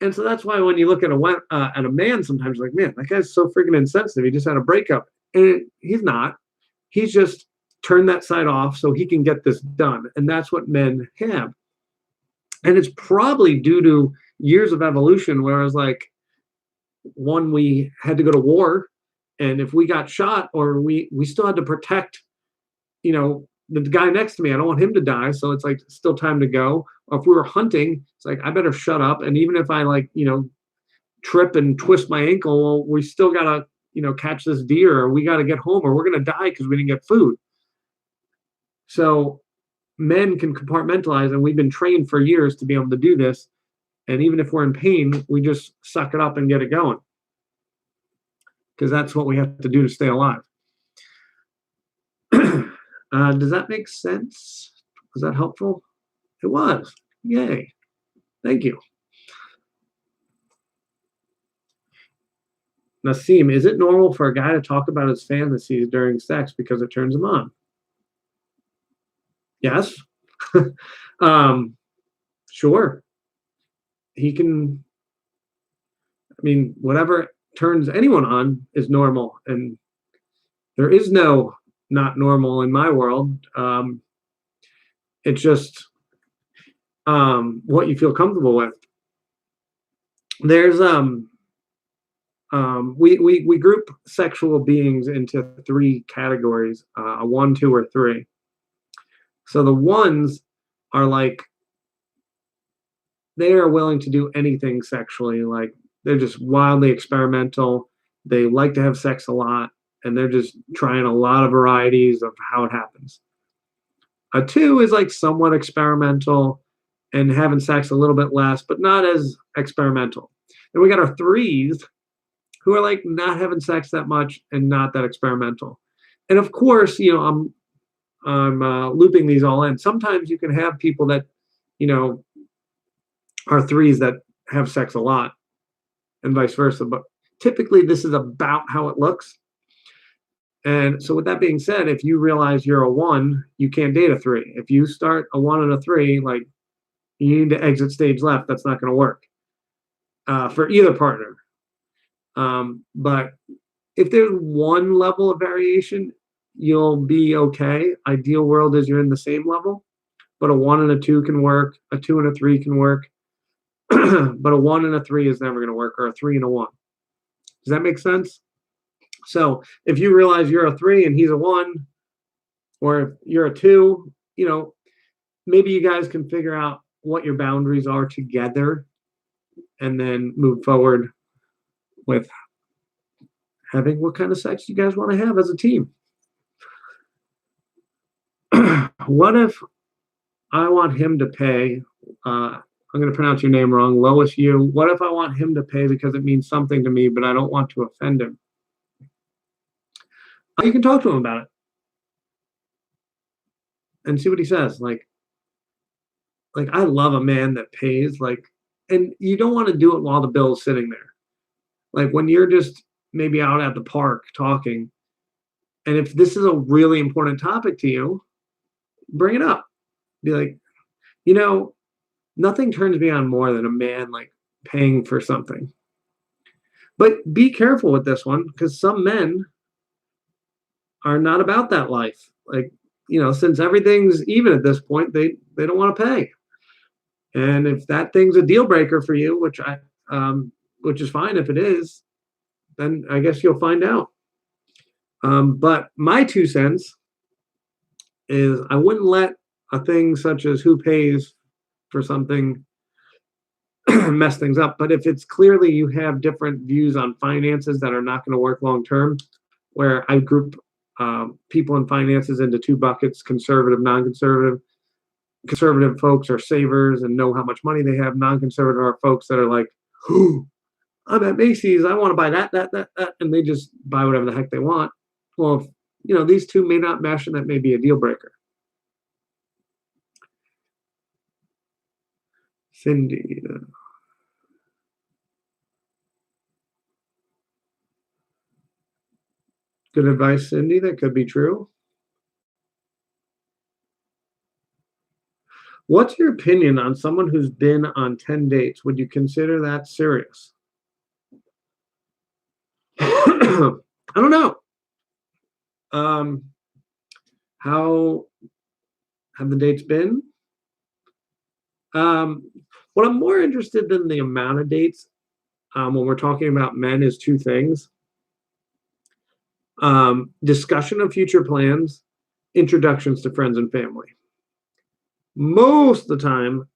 And so that's why when you look at a man, sometimes you're like, man, that guy's so freaking insensitive. He just had a breakup. And he's not. He's just turned that side off so he can get this done. And that's what men have. And it's probably due to years of evolution, whereas like we had to go to war, and if we got shot or we still had to protect, the guy next to me, I don't want him to die. So it's like still time to go. Or if we were hunting, it's like, I better shut up. And even if I trip and twist my ankle, well, we still got to, catch this deer, or we got to get home, or we're going to die because we didn't get food. So men can compartmentalize, and we've been trained for years to be able to do this. And even if we're in pain, we just suck it up and get it going, because that's what we have to do to stay alive. Does that make sense? Was that helpful? It was. Yay. Thank you. Nassim, is it normal for a guy to talk about his fantasies during sex because it turns him on? Yes. Sure. He can, whatever turns anyone on is normal. And there is no not normal in my world. It's just what you feel comfortable with. There's we group sexual beings into 3 categories, a 1, 2, or 3. So the ones are like, they are willing to do anything sexually. Like they're just wildly experimental. They like to have sex a lot, and they're just trying a lot of varieties of how it happens. A 2 is like somewhat experimental and having sex a little bit less, but not as experimental. And we got our 3s who are like not having sex that much and not that experimental. And of course, I'm looping these all in. Sometimes you can have people that, are 3s that have sex a lot, and vice versa. But typically this is about how it looks. And so with that being said, if you realize you're a 1, you can't date a 3. If you start a 1 and a 3, like you need to exit stage left. That's not going to work for either partner. But if there's one level of variation, you'll be okay. Ideal world is you're in the same level, but a 1 and a 2 can work. A 2 and a 3 can work. But a 1 and a 3 is never going to work, or a 3 and a 1. Does that make sense? So if you realize you're a 3 and he's a 1, or if you're a 2, maybe you guys can figure out what your boundaries are together and then move forward with having what kind of sex you guys want to have as a team. What if I want him to pay, I'm going to pronounce your name wrong, Lois Yu. What if I want him to pay because it means something to me, but I don't want to offend him? You can talk to him about it and see what he says. Like I love a man that pays, and you don't want to do it while the bill's sitting there. Like when you're just maybe out at the park talking, and if this is a really important topic to you, bring it up. Be like, nothing turns me on more than a man paying for something. But be careful with this one, because some men are not about that life. Since everything's even at this point, they don't want to pay. And if that thing's a deal breaker for you, which is fine if it is, then I guess you'll find out. But my 2 cents is I wouldn't let a thing such as who pays for something mess things up. But if it's clearly you have different views on finances that are not going to work long term, where I group people in finances into 2 buckets: conservative, non-conservative. Conservative folks are savers and know how much money they have. Non-conservative are folks that are like, "Oh, I'm at Macy's. I want to buy that," and they just buy whatever the heck they want. Well, if, these two may not mesh, and that may be a deal breaker. Cindy. Good advice, Cindy. That could be true. What's your opinion on someone who's been on 10 dates? Would you consider that serious? I don't know. How have the dates been? What I'm more interested than the amount of dates when we're talking about men is 2 things. Discussion of future plans, introductions to friends and family. Most of the time,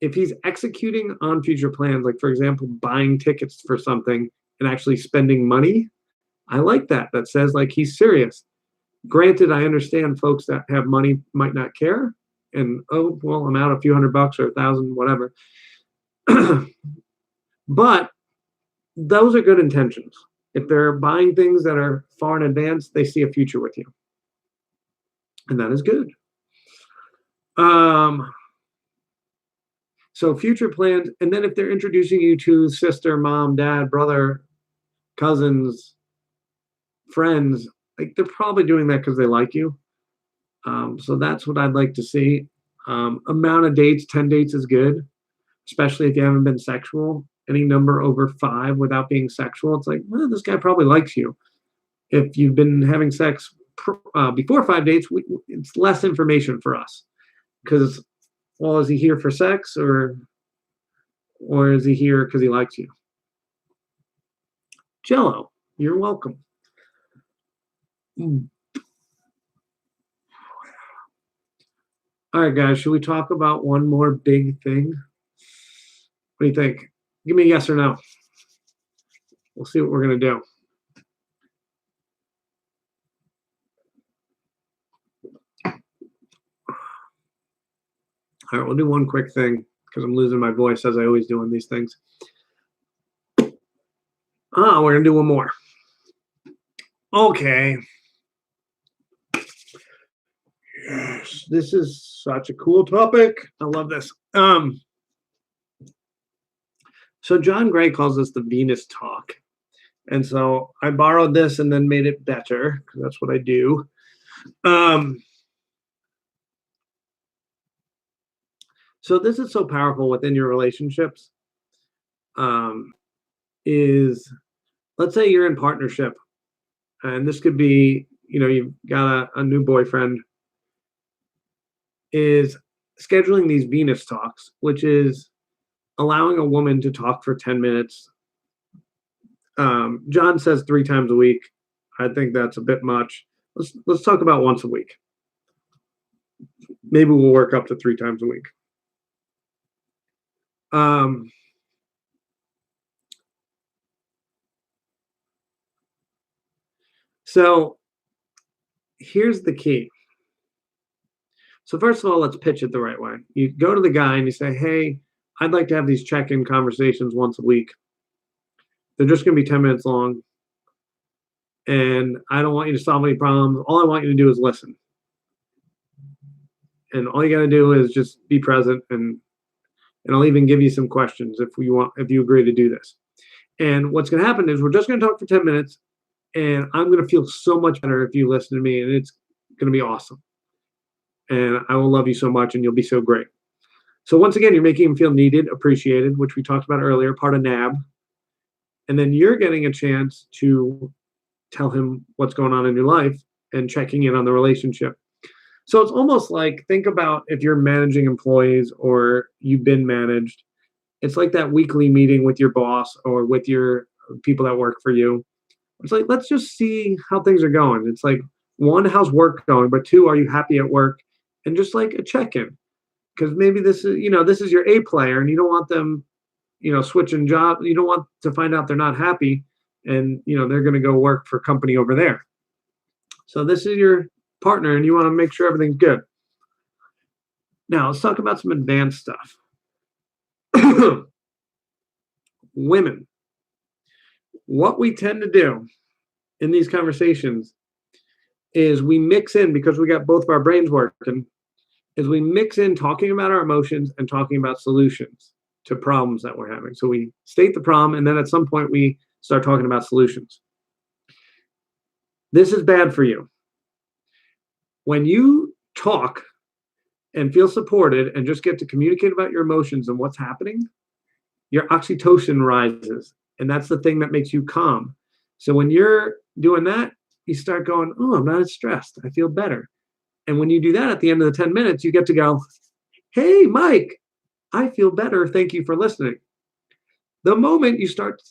if he's executing on future plans, like, for example, buying tickets for something and actually spending money, I like that. That says, like, he's serious. Granted, I understand folks that have money might not care. And, oh, well, I'm out a few $100 or $1,000, whatever. But those are good intentions. If they're buying things that are far in advance, they see a future with you. And that is good. So future plans, and then if they're introducing you to sister, mom, dad, brother, cousins, friends, like, they're probably doing that because they like you. So that's what I'd like to see. Amount of dates, 10 dates is good, especially if you haven't been sexual. Any number over 5 without being sexual, it's like, well, this guy probably likes you. If you've been having sex before 5 dates, it's less information for us. Because, well, is he here for sex or is he here because he likes you? Jello, you're welcome. All right, guys, should we talk about one more big thing? What do you think? Give me a yes or no. We'll see what we're going to do. All right, we'll do one quick thing because I'm losing my voice as I always do in these things. We're going to do one more. Okay. Yes, this is such a cool topic. I love this. So John Gray calls this the Venus talk. And so I borrowed this and then made it better because that's what I do. So this is so powerful within your relationships. Is, let's say you're in partnership, and this could be, you've got a new boyfriend, is scheduling these Venus talks, which is allowing a woman to talk for 10 minutes. John says 3 times a week. I think that's a bit much. Let's talk about once a week. Maybe we'll work up to 3 times a week. So here's the key. So first of all, let's pitch it the right way. You go to the guy and you say, hey, I'd like to have these check-in conversations once a week. They're just going to be 10 minutes long. And I don't want you to solve any problems. All I want you to do is listen. And all you got to do is just be present, and I'll even give you some questions if you agree to do this. And what's going to happen is we're just going to talk for 10 minutes, and I'm going to feel so much better if you listen to me, and it's going to be awesome. And I will love you so much, and you'll be so great. So once again, you're making him feel needed, appreciated, which we talked about earlier, part of NAB. And then you're getting a chance to tell him what's going on in your life and checking in on the relationship. So it's almost like, think about if you're managing employees or you've been managed. It's like that weekly meeting with your boss or with your people that work for you. It's like, let's just see how things are going. It's like, one, how's work going? But two, are you happy at work? And just like a check-in. Because maybe this is your A player and you don't want them, switching jobs. You don't want to find out they're not happy and, they're going to go work for a company over there. So this is your partner and you want to make sure everything's good. Now, let's talk about some advanced stuff. Women. What we tend to do in these conversations is we mix in, because we got both of our brains working, is we mix in talking about our emotions and talking about solutions to problems that we're having. So we state the problem, and then at some point we start talking about solutions. This is bad for you. When you talk and feel supported and just get to communicate about your emotions and what's happening, your oxytocin rises. And that's the thing that makes you calm. So when you're doing that, you start going, oh, I'm not as stressed. I feel better. And when you do that at the end of the 10 minutes, you get to go, hey, Mike, I feel better. Thank you for listening. The moment you start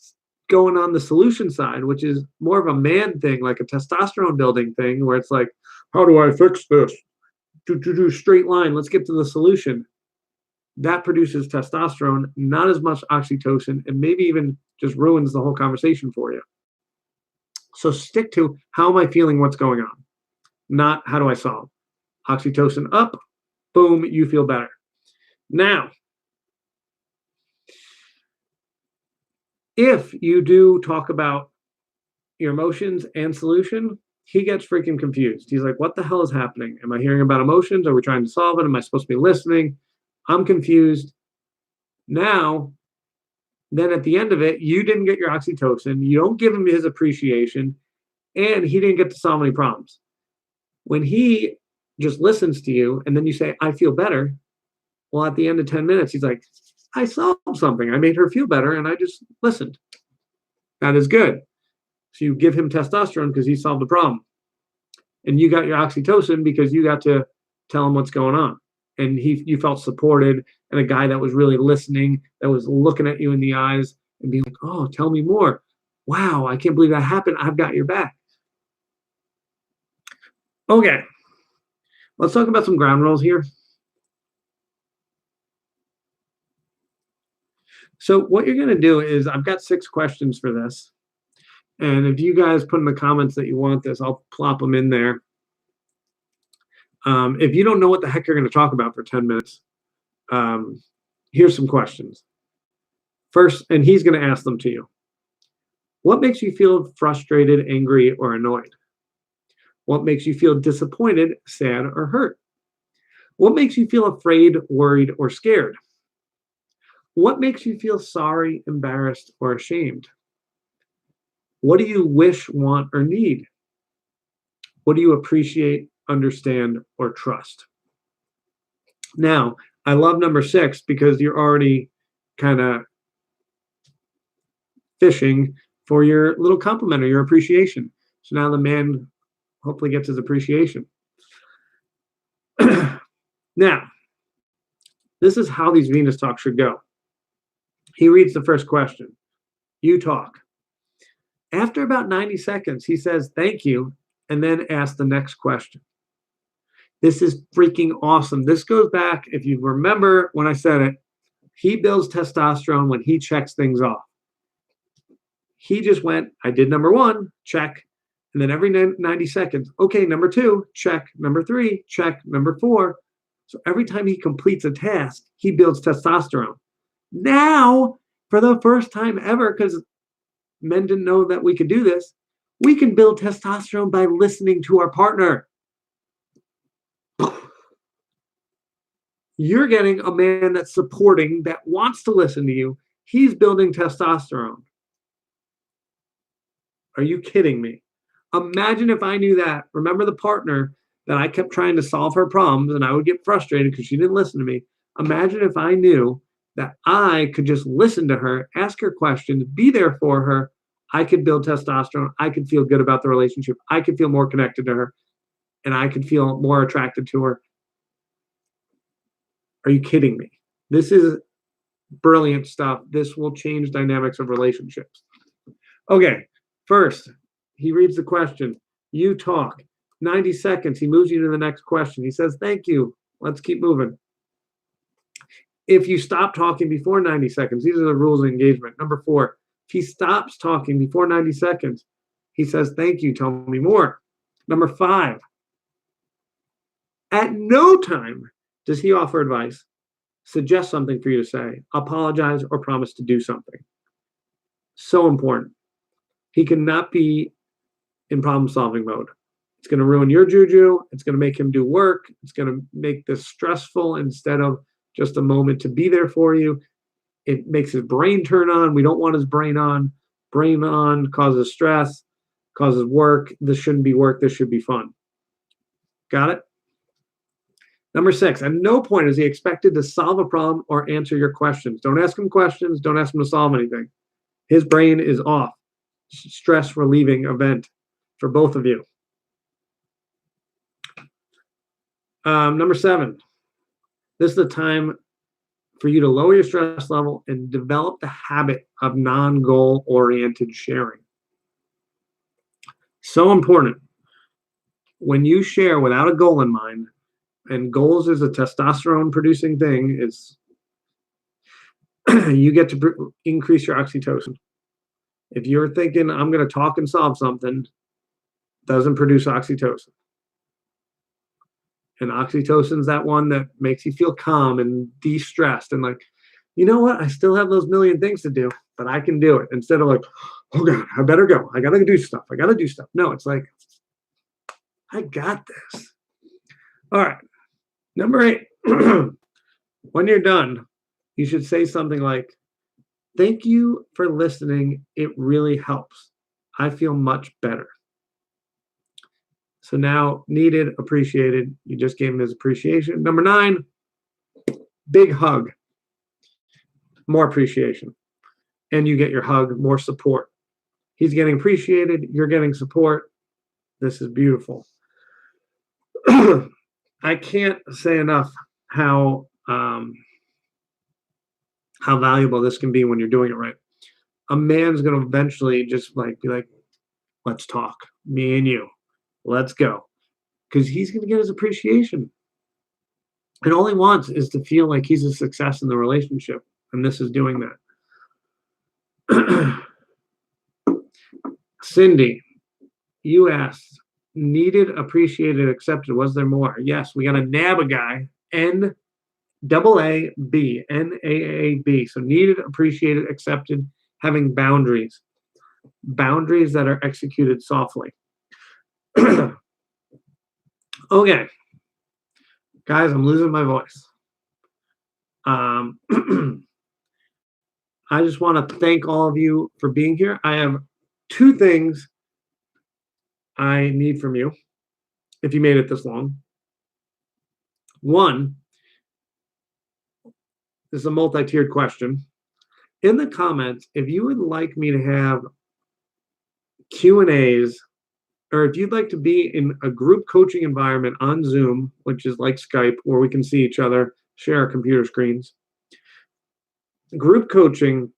going on the solution side, which is more of a man thing, like a testosterone building thing, where it's like, how do I fix this? Do straight line. Let's get to the solution. That produces testosterone, not as much oxytocin, and maybe even just ruins the whole conversation for you. So stick to, how am I feeling? What's going on? Not how do I solve? Oxytocin up, boom, you feel better. Now, if you do talk about your emotions and solution, he gets freaking confused. He's like, what the hell is happening? Am I hearing about emotions? Are we trying to solve it? Am I supposed to be listening? I'm confused. Now, then at the end of it, you didn't get your oxytocin. You don't give him his appreciation, and he didn't get to solve any problems. When he just listens to you, and then you say, I feel better. Well, at the end of 10 minutes, he's like, I solved something. I made her feel better, and I just listened. That is good. So you give him testosterone because he solved the problem. And you got your oxytocin because you got to tell him what's going on. And you felt supported, and a guy that was really listening, that was looking at you in the eyes and being like, oh, tell me more. Wow, I can't believe that happened. I've got your back. Okay, let's talk about some ground rules here. So what you're going to do is, I've got 6 questions for this. And if you guys put in the comments that you want this, I'll plop them in there. If you don't know what the heck you're going to talk about for 10 minutes, here's some questions. First, and he's going to ask them to you. What makes you feel frustrated, angry, or annoyed? What makes you feel disappointed, sad, or hurt? What makes you feel afraid, worried, or scared? What makes you feel sorry, embarrassed, or ashamed? What do you wish, want, or need? What do you appreciate, understand, or trust? Now, I love number 6 because you're already kind of fishing for your little compliment or your appreciation. So now the man hopefully gets his appreciation. Now, this is how these Venus talks should go. He reads the first question. You talk. After about 90 seconds, he says, thank you, and then asks the next question. This is freaking awesome. This goes back, if you remember when I said it, he builds testosterone when he checks things off. He just went, I did number 1, check. And then every 90 seconds, okay, number 2, check. Number 3, check. Number 4. So every time he completes a task, he builds testosterone. Now, for the first time ever, because men didn't know that we could do this, we can build testosterone by listening to our partner. You're getting a man that's supporting, that wants to listen to you. He's building testosterone. Are you kidding me? Imagine if I knew that. Remember the partner that I kept trying to solve her problems and I would get frustrated because she didn't listen to me. Imagine if I knew that I could just listen to her, ask her questions, be there for her. I could build testosterone. I could feel good about the relationship. I could feel more connected to her. and I could feel more attracted to her. Are you kidding me? This is brilliant stuff. This will change dynamics of relationships. Okay, first, he reads the question. You talk. 90 seconds. He moves you to the next question. He says, thank you. Let's keep moving. If you stop talking before 90 seconds, these are the rules of engagement. Number 4, if he stops talking before 90 seconds, he says, thank you, tell me more. Number 5, at no time does he offer advice, suggest something for you to say, apologize, or promise to do something. So important. He cannot be in problem-solving mode. It's going to ruin your juju. It's going to make him do work. It's going to make this stressful instead of just a moment to be there for you. It makes his brain turn on. We don't want his brain on. Brain on causes stress, causes work. This shouldn't be work. This should be fun. Got it? Number 6, at no point is he expected to solve a problem or answer your questions. Don't ask him questions. Don't ask him to solve anything. His brain is off. Stress relieving event for both of you. Number 7, this is the time for you to lower your stress level and develop the habit of non-goal oriented sharing. So important. When you share without a goal in mind, and goals is a testosterone producing thing, is you get to increase your oxytocin. If you're thinking, I'm going to talk and solve something, doesn't produce oxytocin. And oxytocin is that one that makes you feel calm and de-stressed and like, you know what? I still have those million things to do, but I can do it. Instead of like, oh God, I better go. I got to do stuff. I got to do stuff. No, it's like, I got this. All right. Number 8, when you're done, you should say something like, thank you for listening. It really helps. I feel much better. So now, needed, appreciated. You just gave him his appreciation. Number 9, big hug. More appreciation. And you get your hug, more support. He's getting appreciated. You're getting support. This is beautiful. I can't say enough how valuable this can be when you're doing it right. A man's going to eventually just like be like, let's talk, me and you. Let's go. Because he's going to get his appreciation. And all he wants is to feel like he's a success in the relationship. And this is doing that. Cindy, you asked, needed, appreciated, accepted. Was there more? Yes, we got a NAAB guy. N-A-A-B. N-A-A-B. So needed, appreciated, accepted, having boundaries. Boundaries that are executed softly. Okay, guys, I'm losing my voice. I just want to thank all of you for being here. I have 2 things I need from you if you made it this long. 1, this is a multi-tiered question. In the comments, if you would like me to have Q&As, or if you'd like to be in a group coaching environment on Zoom, which is like Skype, where we can see each other, share our computer screens, group coaching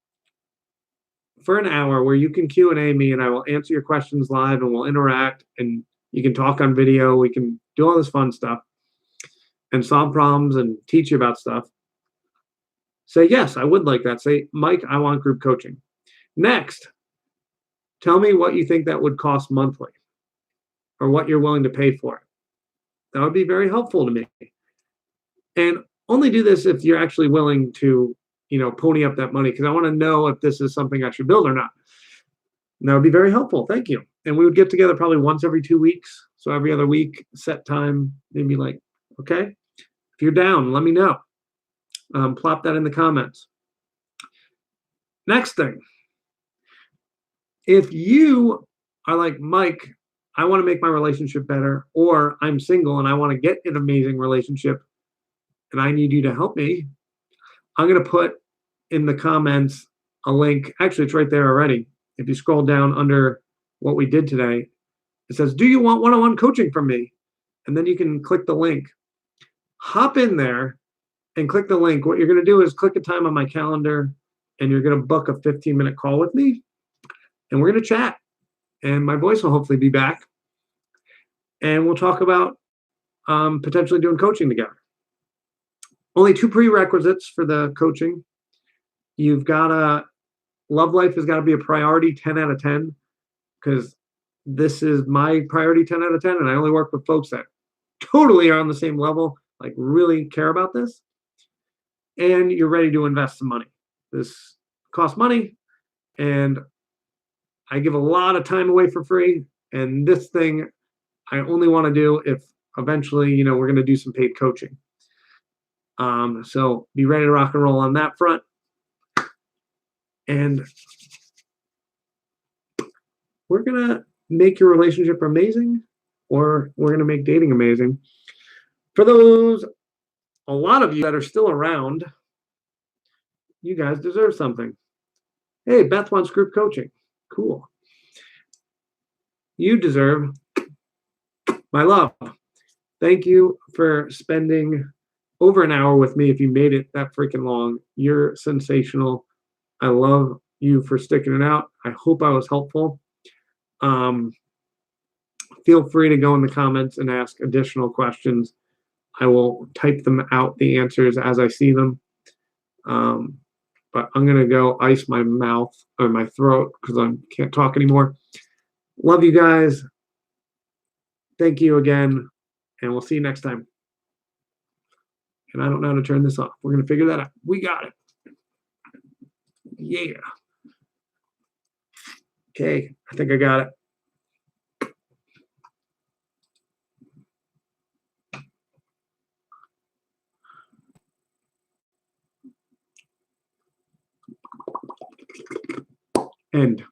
for an hour where you can Q&A me and I will answer your questions live and we'll interact and you can talk on video. We can do all this fun stuff and solve problems and teach you about stuff. Say, yes, I would like that. Say, Mike, I want group coaching. Next, tell me what you think that would cost monthly or what you're willing to pay for it. That would be very helpful to me. And only do this if you're actually willing to, pony up that money, because I want to know if this is something I should build or not. And that would be very helpful. Thank you. And we would get together probably once every 2 weeks. So every other week, set time, maybe like, okay, if you're down, let me know. Plop that in the comments. Next thing, if you are like, Mike, I want to make my relationship better, or I'm single and I want to get an amazing relationship and I need you to help me, I'm going to put in the comments a link. Actually, it's right there already. If you scroll down under what we did today, it says, do you want one-on-one coaching from me? and then you can click the link. Hop in there and click the link. What you're going to do is click a time on my calendar, and you're going to book a 15-minute call with me, and we're going to chat. And my voice will hopefully be back, and we'll talk about potentially doing coaching together. Only 2 prerequisites for the coaching. You've got to, love life has got to be a priority 10 out of 10, because this is my priority 10 out of 10, and I only work with folks that totally are on the same level, like really care about this. And you're ready to invest some money. This costs money, and I give a lot of time away for free. And this thing I only want to do if eventually, we're going to do some paid coaching. So be ready to rock and roll on that front. And we're going to make your relationship amazing, or we're going to make dating amazing. For those, a lot of you that are still around, you guys deserve something. Hey, Beth wants group coaching. Cool. You deserve my love. Thank you for spending over an hour with me. If you made it that freaking long, you're sensational. I love you for sticking it out. I hope I was helpful. Feel free to go in the comments and ask additional questions. I will type them out, the answers, as I see them. But I'm going to go ice my mouth or my throat because I can't talk anymore. Love you guys. Thank you again. And we'll see you next time. And I don't know how to turn this off. We're going to figure that out. We got it. Yeah. Okay. I think I got it. End.